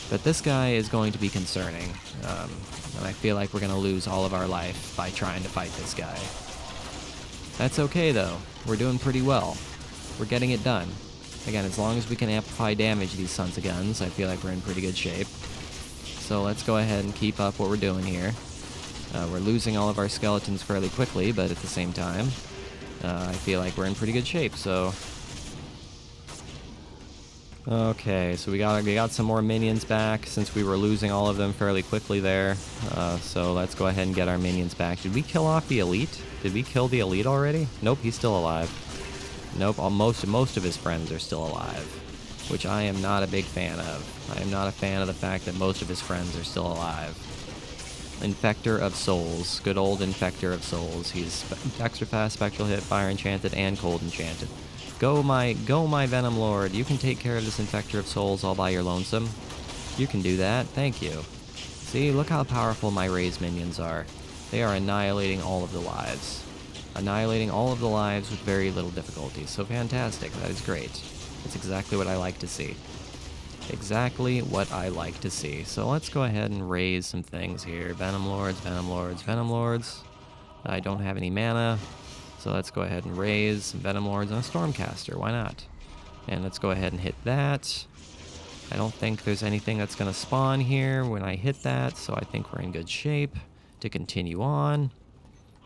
But this guy is going to be concerning. And I feel like we're going to lose all of our life by trying to fight this guy. That's okay, though. We're doing pretty well. We're getting it done. Again, as long as we can amplify damage these sons of guns, I feel like we're in pretty good shape. So let's go ahead and keep up what we're doing here. We're losing all of our skeletons fairly quickly, but at the same time, I feel like we're in pretty good shape, so... Okay, so we got some more minions back since we were losing all of them fairly quickly there. So let's go ahead and get our minions back. Did we kill off the elite? Did we kill the elite already? Nope, he's still alive. Nope, most of his friends are still alive, which I am not a big fan of. I am not a fan of the fact that most of his friends are still alive. Infector of Souls. Good old Infector of Souls. He's extra fast, spectral hit, fire enchanted, and cold enchanted. Go my Venom Lord. You can take care of this Infector of Souls all by your lonesome. You can do that. Thank you. See, look how powerful my raised minions are. They are annihilating all of the lives. Annihilating all of the lives with very little difficulty. So fantastic. That is great. That's exactly what I like to see. Exactly what I like to see. So let's go ahead and raise some things here. Venom Lords, Venom Lords, Venom Lords. I don't have any mana. So let's go ahead and raise some Venom Lords and a Stormcaster. Why not? And let's go ahead and hit that. I don't think there's anything that's going to spawn here when I hit that, so I think we're in good shape to continue on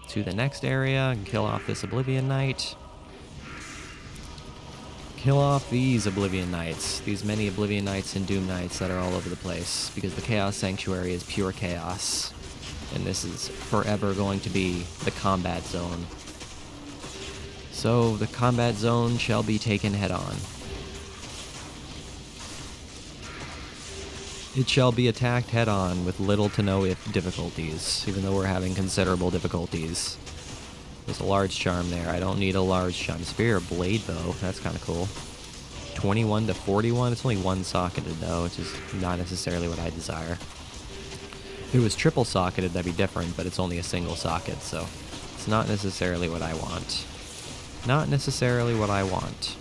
to the next area and kill off this Oblivion Knight. Kill off these Oblivion Knights, these many Oblivion Knights and Doom Knights that are all over the place, because the Chaos Sanctuary is pure chaos, and this is forever going to be the combat zone. So the combat zone shall be taken head on. It shall be attacked head on with little to no difficulties, even though we're having considerable difficulties. There's a large charm there. I don't need a large charm. Spear or blade bow, that's kind of cool. 21 to 41, it's only one socketed though, which is not necessarily what I desire. If it was triple socketed, that'd be different, but it's only a single socket, so it's not necessarily what I want. Not necessarily what I want.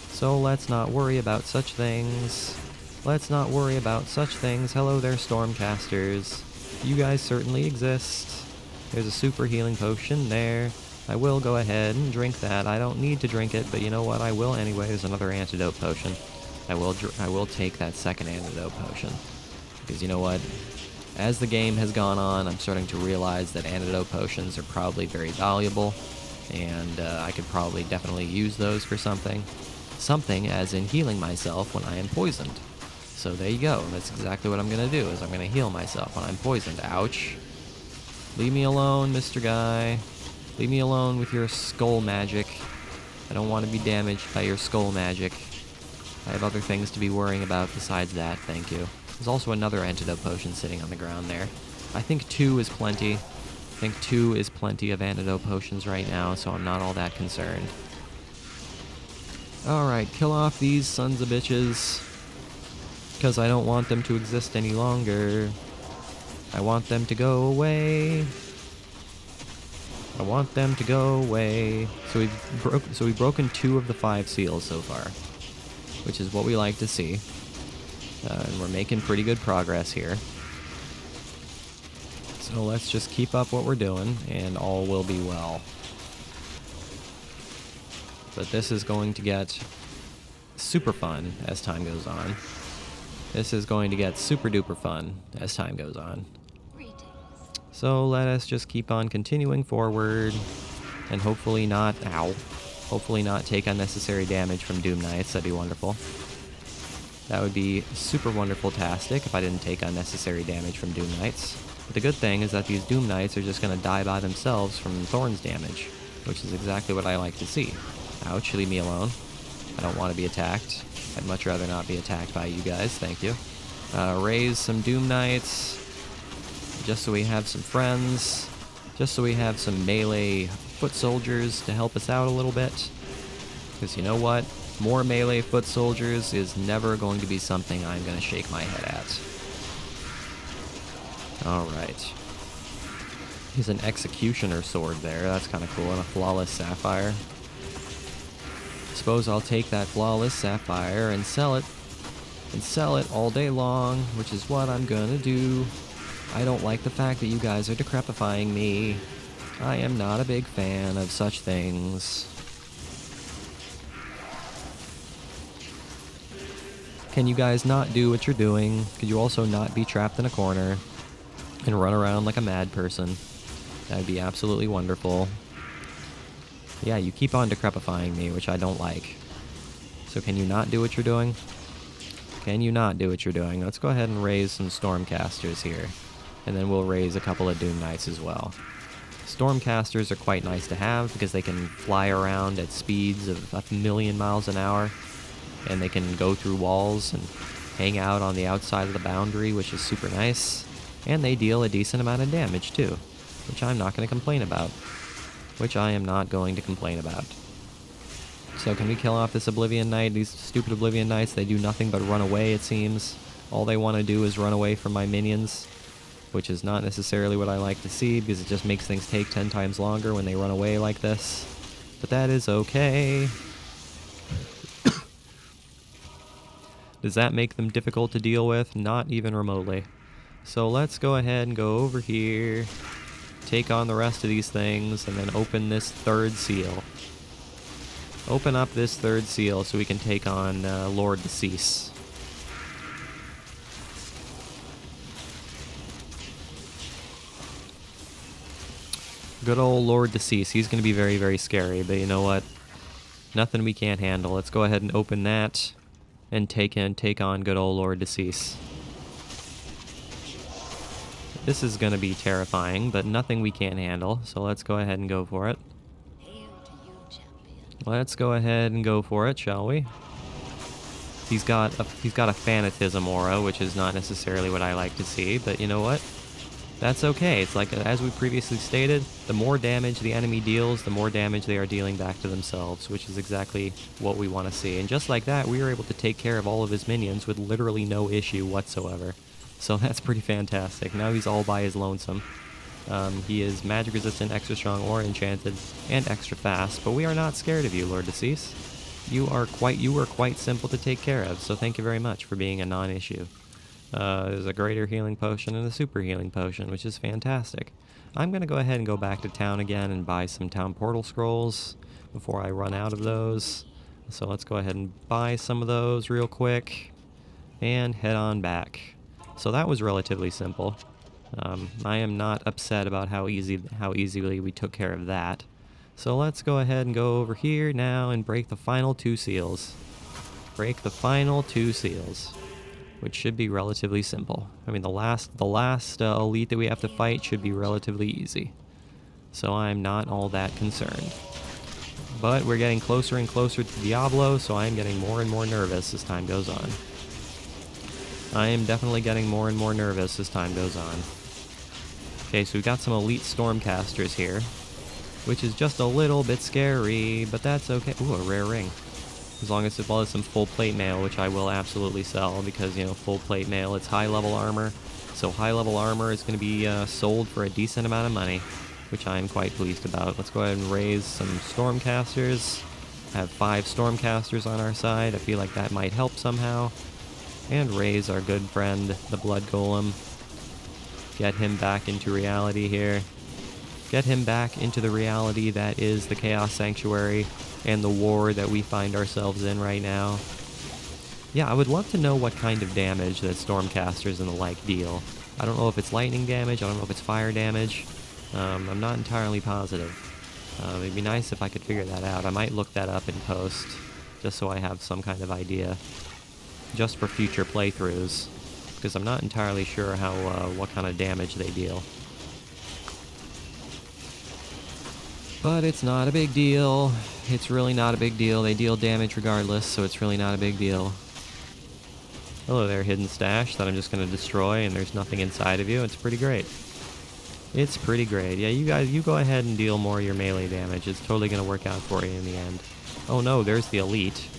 So let's not worry about such things. Let's not worry about such things. Hello there, Stormcasters. You guys certainly exist. There's a super healing potion there. I will go ahead and drink that. I don't need to drink it, but you know what? I will anyway. There's another antidote potion. I will take that second antidote potion. Because you know what? As the game has gone on, I'm starting to realize that antidote potions are probably very valuable, and I could probably definitely use those for something. Something as in healing myself when I am poisoned. So there you go. That's exactly what I'm going to do, is I'm going to heal myself when I'm poisoned. Ouch. Leave me alone, Mr. Guy. Leave me alone with your skull magic. I don't want to be damaged by your skull magic. I have other things to be worrying about besides that, thank you. There's also another antidote potion sitting on the ground there. I think 2 is plenty. I think 2 is plenty of antidote potions right now, so I'm not all that concerned. Alright, kill off these sons of bitches. Because I don't want them to exist any longer. I want them to go away. I want them to go away. So we've broken 2 of the 5 seals so far, which is what we like to see. And we're making pretty good progress here. So let's just keep up what we're doing, and all will be well. But this is going to get super fun as time goes on. This is going to get super duper fun as time goes on. So let us just keep on continuing forward and hopefully not take unnecessary damage from Doom Knights. That'd be wonderful. That would be super wonderful-tastic if I didn't take unnecessary damage from Doom Knights. But the good thing is that these Doom Knights are just going to die by themselves from Thorn's damage, which is exactly what I like to see. Ouch, leave me alone. I don't want to be attacked. I'd much rather not be attacked by you guys, thank you. Raise some Doom Knights, just so we have some friends, just so we have some melee foot soldiers to help us out a little bit. Because you know what? More melee foot soldiers is never going to be something I'm going to shake my head at. Alright. Here's an executioner sword there, that's kind of cool, and a flawless sapphire. Suppose I'll take that flawless sapphire and sell it all day long, which is what I'm gonna do. I don't like the fact that you guys are decrepifying me. I am not a big fan of such things. Can you guys not do what you're doing? Could you also not be trapped in a corner and run around like a mad person? That would be absolutely wonderful. Yeah, you keep on decrepifying me, which I don't like. So can you not do what you're doing? Can you not do what you're doing? Let's go ahead and raise some Stormcasters here. And then we'll raise a couple of Doom Knights as well. Stormcasters are quite nice to have because they can fly around at speeds of 1,000,000 miles an hour. And they can go through walls and hang out on the outside of the boundary, which is super nice. And they deal a decent amount of damage too, which I'm not going to complain about. Which I am not going to complain about. So can we kill off this Oblivion Knight? These stupid Oblivion Knights, they do nothing but run away, it seems. All they want to do is run away from my minions, which is not necessarily what I like to see, because it just makes things take 10 times longer when they run away like this. But that is okay. Does that make them difficult to deal with? Not even remotely. So let's go ahead and go over here, take on the rest of these things, and then open this 3rd seal. Open up this 3rd seal so we can take on Lord Decease. Good old Lord Deceased. He's going to be very, very scary, but you know what? Nothing we can't handle. Let's go ahead and open that and take on good old Lord Deceased. This is going to be terrifying, but nothing we can't handle, so let's go ahead and go for it. Let's go ahead and go for it, shall we? He's got a fanatism aura, which is not necessarily what I like to see, but you know what? That's okay. It's like, as we previously stated, the more damage the enemy deals, the more damage they are dealing back to themselves, which is exactly what we want to see. And just like that, we were able to take care of all of his minions with literally no issue whatsoever. So that's pretty fantastic. Now he's all by his lonesome. He is magic resistant, extra strong, or enchanted, and extra fast, but we are not scared of you, Lord Deceased. You are quite simple to take care of, so thank you very much for being a non-issue. There's a greater healing potion and a super healing potion, which is fantastic. I'm going to go ahead and go back to town again and buy some town portal scrolls before I run out of those. So let's go ahead and buy some of those real quick and head on back. So that was relatively simple. I am not upset about how easily we took care of that. So let's go ahead and go over here now and break the final 2 seals. Break the final 2 seals, which should be relatively simple. I mean, the last elite that we have to fight should be relatively easy. So I'm not all that concerned. But we're getting closer and closer to Diablo, so I'm getting more and more nervous as time goes on. I am definitely getting more and more nervous as time goes on. Okay, so we've got some elite stormcasters here, which is just a little bit scary, but that's okay. Ooh, a rare ring. As long as it was some full plate mail, which I will absolutely sell, because, you know, full plate mail, it's high level armor. So high level armor is going to be sold for a decent amount of money, which I am quite pleased about. Let's go ahead and raise some stormcasters. Have 5 stormcasters on our side. I feel like that might help somehow. And raise our good friend, the Blood Golem. Get him back into reality here. Get him back into the reality that is the Chaos Sanctuary and the war that we find ourselves in right now. Yeah, I would love to know what kind of damage that Stormcasters and the like deal. I don't know if it's lightning damage, I don't know if it's fire damage. I'm not entirely positive. It'd be nice if I could figure that out. I might look that up in post, just so I have some kind of idea. Just for future playthroughs, because I'm not entirely sure how what kind of damage they deal. But it's not a big deal. It's really not a big deal. They deal damage regardless, so it's really not a big deal. Hello there, hidden stash that I'm just going to destroy, and there's nothing inside of you. It's pretty great. It's pretty great. Yeah, you guys, you go ahead and deal more of your melee damage. It's totally going to work out for you in the end. Oh no, there's the elite.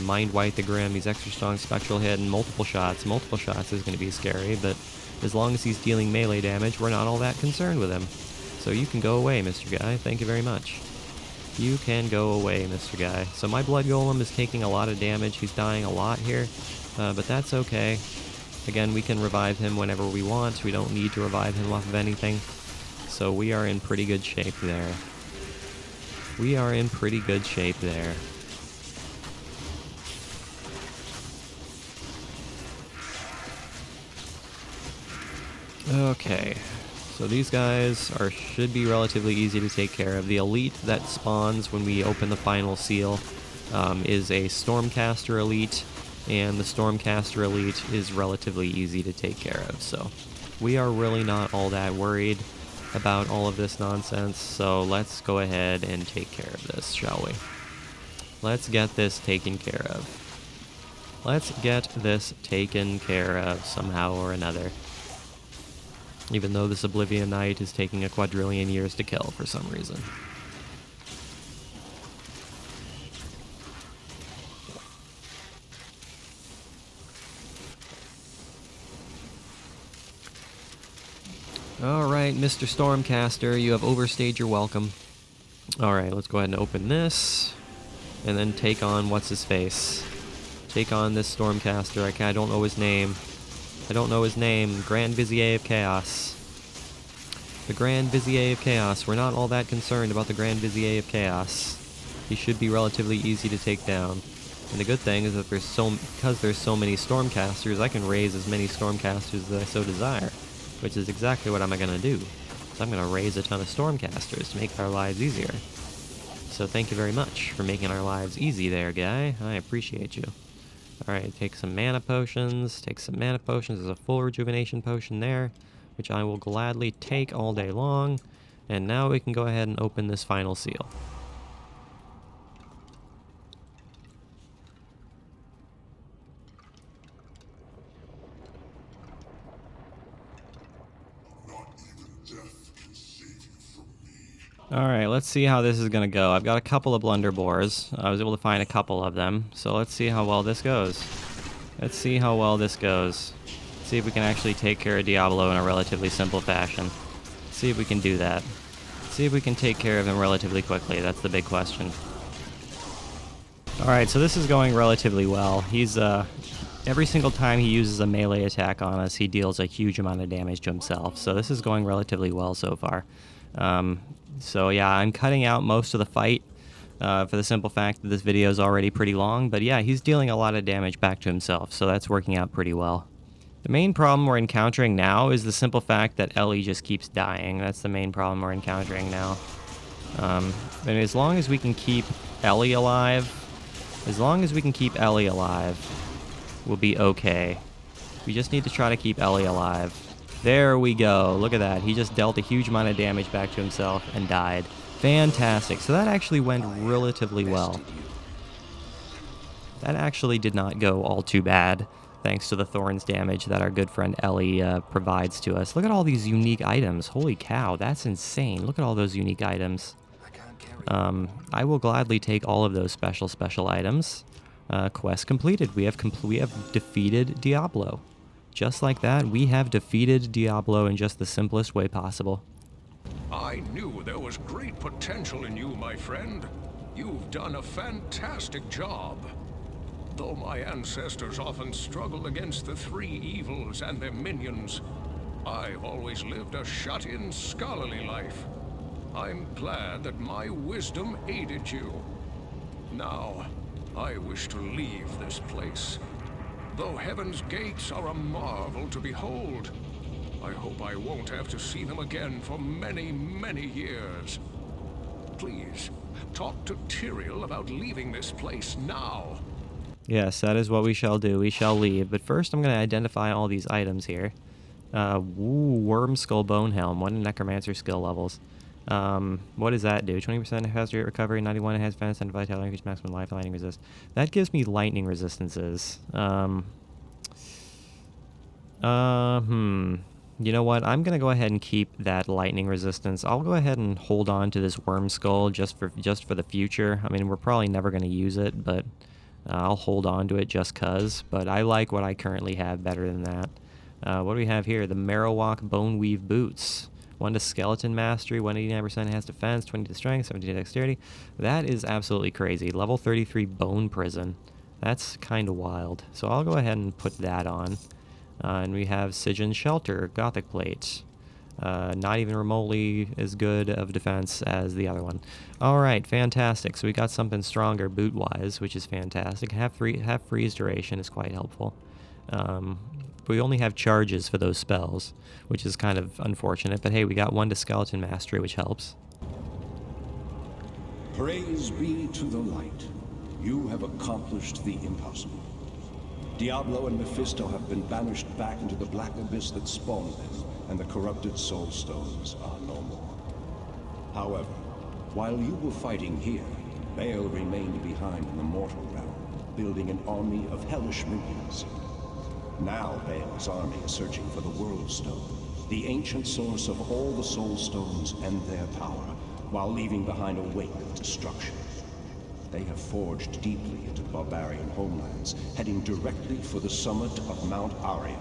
Mind White the Grim, he's extra strong, spectral hit, and multiple shots. Multiple shots is going to be scary, but as long as he's dealing melee damage, we're not all that concerned with him. So you can go away, Mr. Guy. Thank you very much. You can go away, Mr. Guy. So my Blood Golem is taking a lot of damage. He's dying a lot here, but that's okay. Again, we can revive him whenever we want. We don't need to revive him off of anything. So we are in pretty good shape there. We are in pretty good shape there. Okay, so these guys should be relatively easy to take care of. The elite that spawns when we open the final seal is a Stormcaster elite, and the Stormcaster elite is relatively easy to take care of. So we are really not all that worried about all of this nonsense, so let's go ahead and take care of this, shall we? Let's get this taken care of. Let's get this taken care of somehow or another. Even though this Oblivion Knight is taking a quadrillion years to kill for some reason. Alright, Mr. Stormcaster, you have overstayed your welcome. Alright, let's go ahead and open this, and then take on what's-his-face. Take on this Stormcaster. I don't know his name. I don't know his name. Grand Vizier of Chaos. The Grand Vizier of Chaos. We're not all that concerned about the Grand Vizier of Chaos. He should be relatively easy to take down. And the good thing is that because there's so many Stormcasters, I can raise as many Stormcasters as I so desire, which is exactly what I'm going to do. So I'm going to raise a ton of Stormcasters to make our lives easier. So thank you very much for making our lives easy there, guy. I appreciate you. Alright, take some mana potions. Take some mana potions. There's a full rejuvenation potion there, which I will gladly take all day long. And now we can go ahead and open this final seal. Alright, let's see how this is going to go. I've got a couple of blunderboars. I was able to find a couple of them. So let's see how well this goes. Let's see how well this goes. See if we can actually take care of Diablo in a relatively simple fashion. See if we can do that. See if we can take care of him relatively quickly. That's the big question. Alright, so this is going relatively well. He's, every single time he uses a melee attack on us, he deals a huge amount of damage to himself. So this is going relatively well so far. So yeah, I'm cutting out most of the fight for the simple fact that this video is already pretty long. But yeah, he's dealing a lot of damage back to himself, so that's working out pretty well. The main problem we're encountering now is the simple fact that Ellie just keeps dying. That's the main problem we're encountering now. And as long as we can keep Ellie alive, we'll be okay. We just need to try to keep Ellie alive. There we go. Look at that. He just dealt a huge amount of damage back to himself and died. Fantastic. So that actually went relatively well. That actually did not go all too bad, thanks to the thorns damage that our good friend Ellie provides to us. Look at all these unique items. Holy cow, that's insane. Look at all those unique items. I will gladly take all of those special items. Quest completed. We have defeated Diablo. Just like that, we have defeated Diablo in just the simplest way possible. I knew there was great potential in you, my friend. You've done a fantastic job. Though my ancestors often struggled against the three evils and their minions, I've always lived a shut-in, scholarly life. I'm glad that my wisdom aided you. Now, I wish to leave this place. Though heaven's gates are a marvel to behold, I hope I won't have to see them again for many, many years. Please, talk to Tyrael about leaving this place now. Yes, that is what we shall do. We shall leave. But first, I'm going to identify all these items here. Worm Skull Bone Helm. 1 Necromancer skill levels. What does that do? 20% faster rate recovery, 91 enhanced defense, and vitality, increase maximum life, lightning resist. That gives me lightning resistances. You know what? I'm gonna go ahead and keep that lightning resistance. I'll go ahead and hold on to this worm skull just for the future. I mean, we're probably never gonna use it, but I'll hold on to it just cause. But I like what I currently have better than that. What do we have here? The Marrowwalk Bone Weave Boots. 1 to Skeleton Mastery, 189% has defense, 20 to Strength, 70 to Dexterity. That is absolutely crazy. Level 33 Bone Prison. That's kind of wild. So I'll go ahead and put that on. And we have Sigyn Shelter, Gothic Plate. Not even remotely as good of defense as the other one. Alright, fantastic. So we got something stronger boot-wise, which is fantastic. Half freeze duration is quite helpful. We only have charges for those spells, which is kind of unfortunate. But hey, we got 1 to Skeleton Mastery, which helps. Praise be to the light. You have accomplished the impossible. Diablo and Mephisto have been banished back into the black abyss that spawned them, and the corrupted soul stones are no more. However, while you were fighting here, Baal remained behind in the mortal realm, building an army of hellish minions. Now Baal's army is searching for the World Stone, the ancient source of all the soul stones and their power, while leaving behind a wake of destruction. They have forged deeply into barbarian homelands, heading directly for the summit of Mount Arya.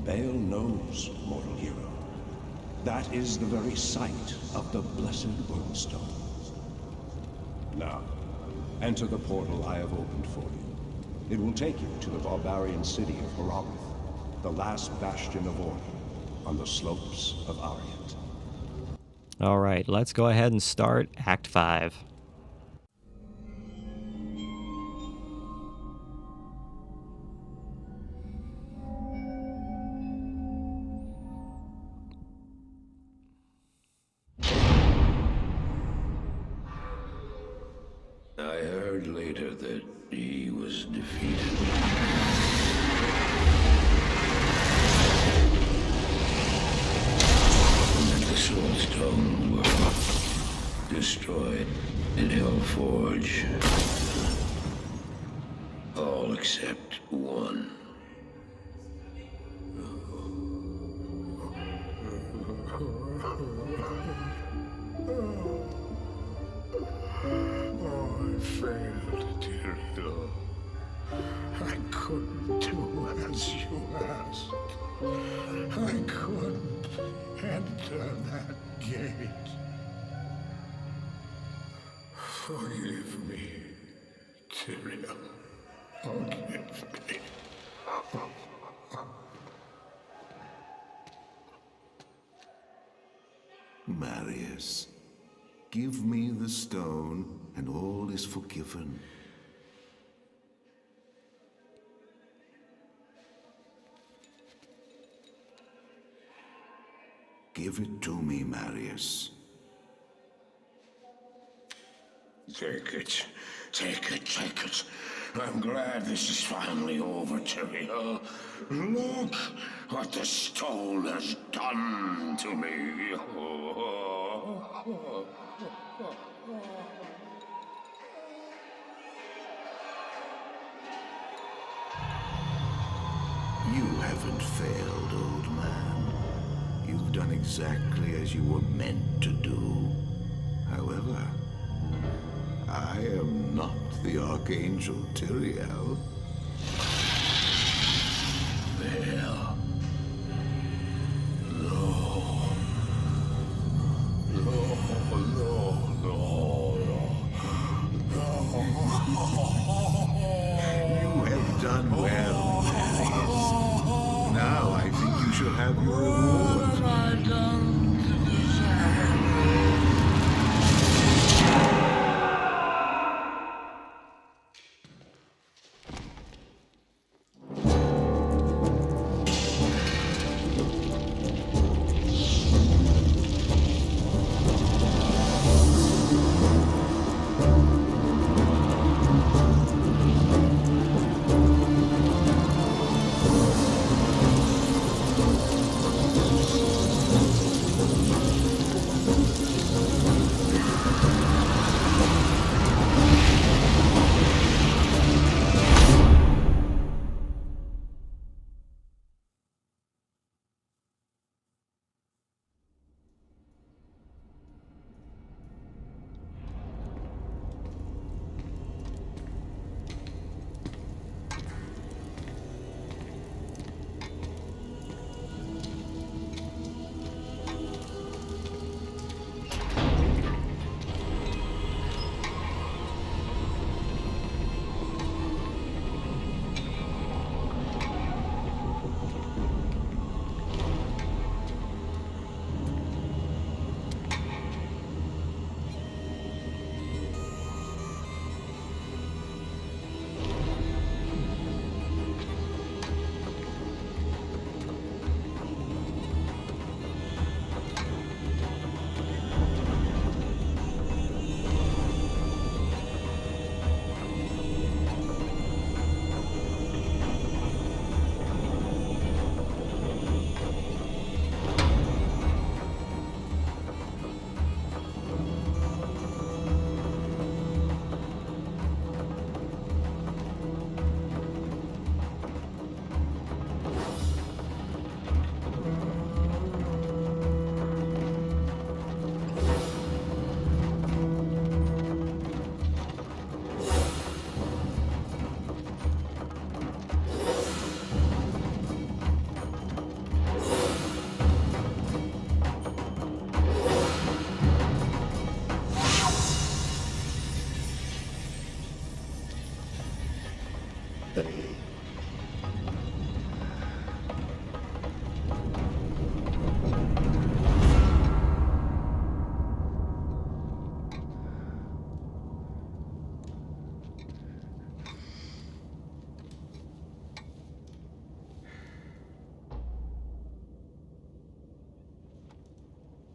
Baal knows, mortal hero. That is the very site of the blessed World Stone. Now, enter the portal I have opened for you. It will take you to the barbarian city of Harabeth, the last bastion of order on the slopes of Ariat. Alright, let's go ahead and start Act 5. heard later that he was defeated. And that the Soul Stone were destroyed in Hellforge. All except one. I failed, Diablo. I couldn't do as you asked. I couldn't enter that gate. Forgive me, Tyrael. Forgive me. Marius, give me the stone, and all is forgiven. Give it to me, Marius. Take it. Take it, take it. I'm glad this is finally over, Tyrael. Look what the stone has done to me. You haven't failed, old man. You've done exactly as you were meant to do. However, I am not the Archangel Tyrael. Well, no. You have done well, Marius. Now I think you shall have your reward. I done to deserve?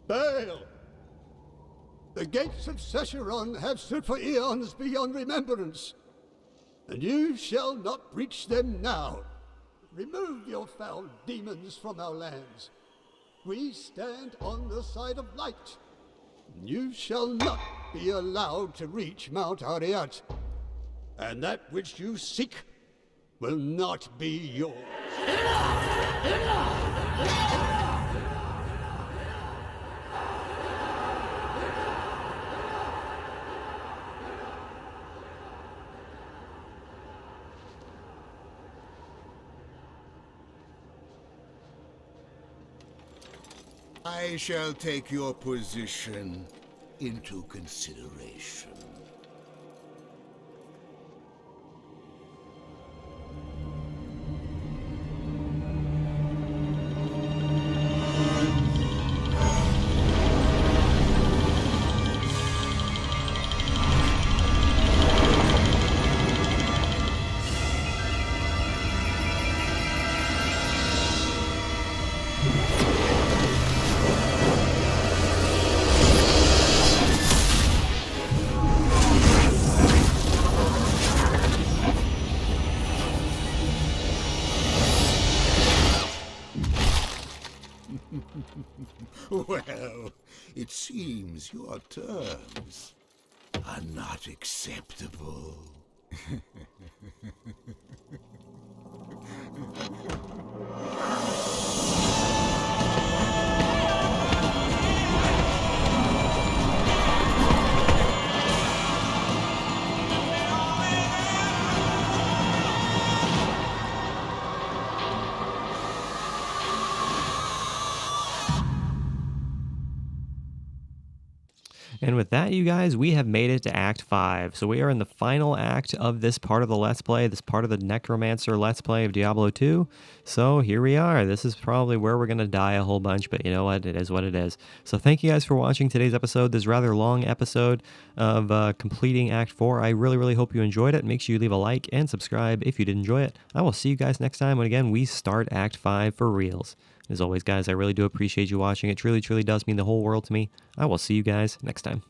Fail! The gates of Sescheron have stood for eons beyond remembrance, and you shall not breach them now. Remove your foul demons from our lands. We stand on the side of light. You shall not be allowed to reach Mount Ariat, and that which you seek will not be yours. I shall take your position into consideration. Well, it seems your terms are not acceptable. And with that, you guys, we have made it to Act 5. So we are in the final act of this part of the Let's Play, this part of the Necromancer Let's Play of Diablo 2. So here we are. This is probably where we're going to die a whole bunch, but you know what? It is what it is. So thank you guys for watching today's episode, this rather long episode of completing Act 4. I really, really hope you enjoyed it. Make sure you leave a like and subscribe if you did enjoy it. I will see you guys next time when, again, we start Act 5 for reals. As always, guys, I really do appreciate you watching. It truly, truly does mean the whole world to me. I will see you guys next time.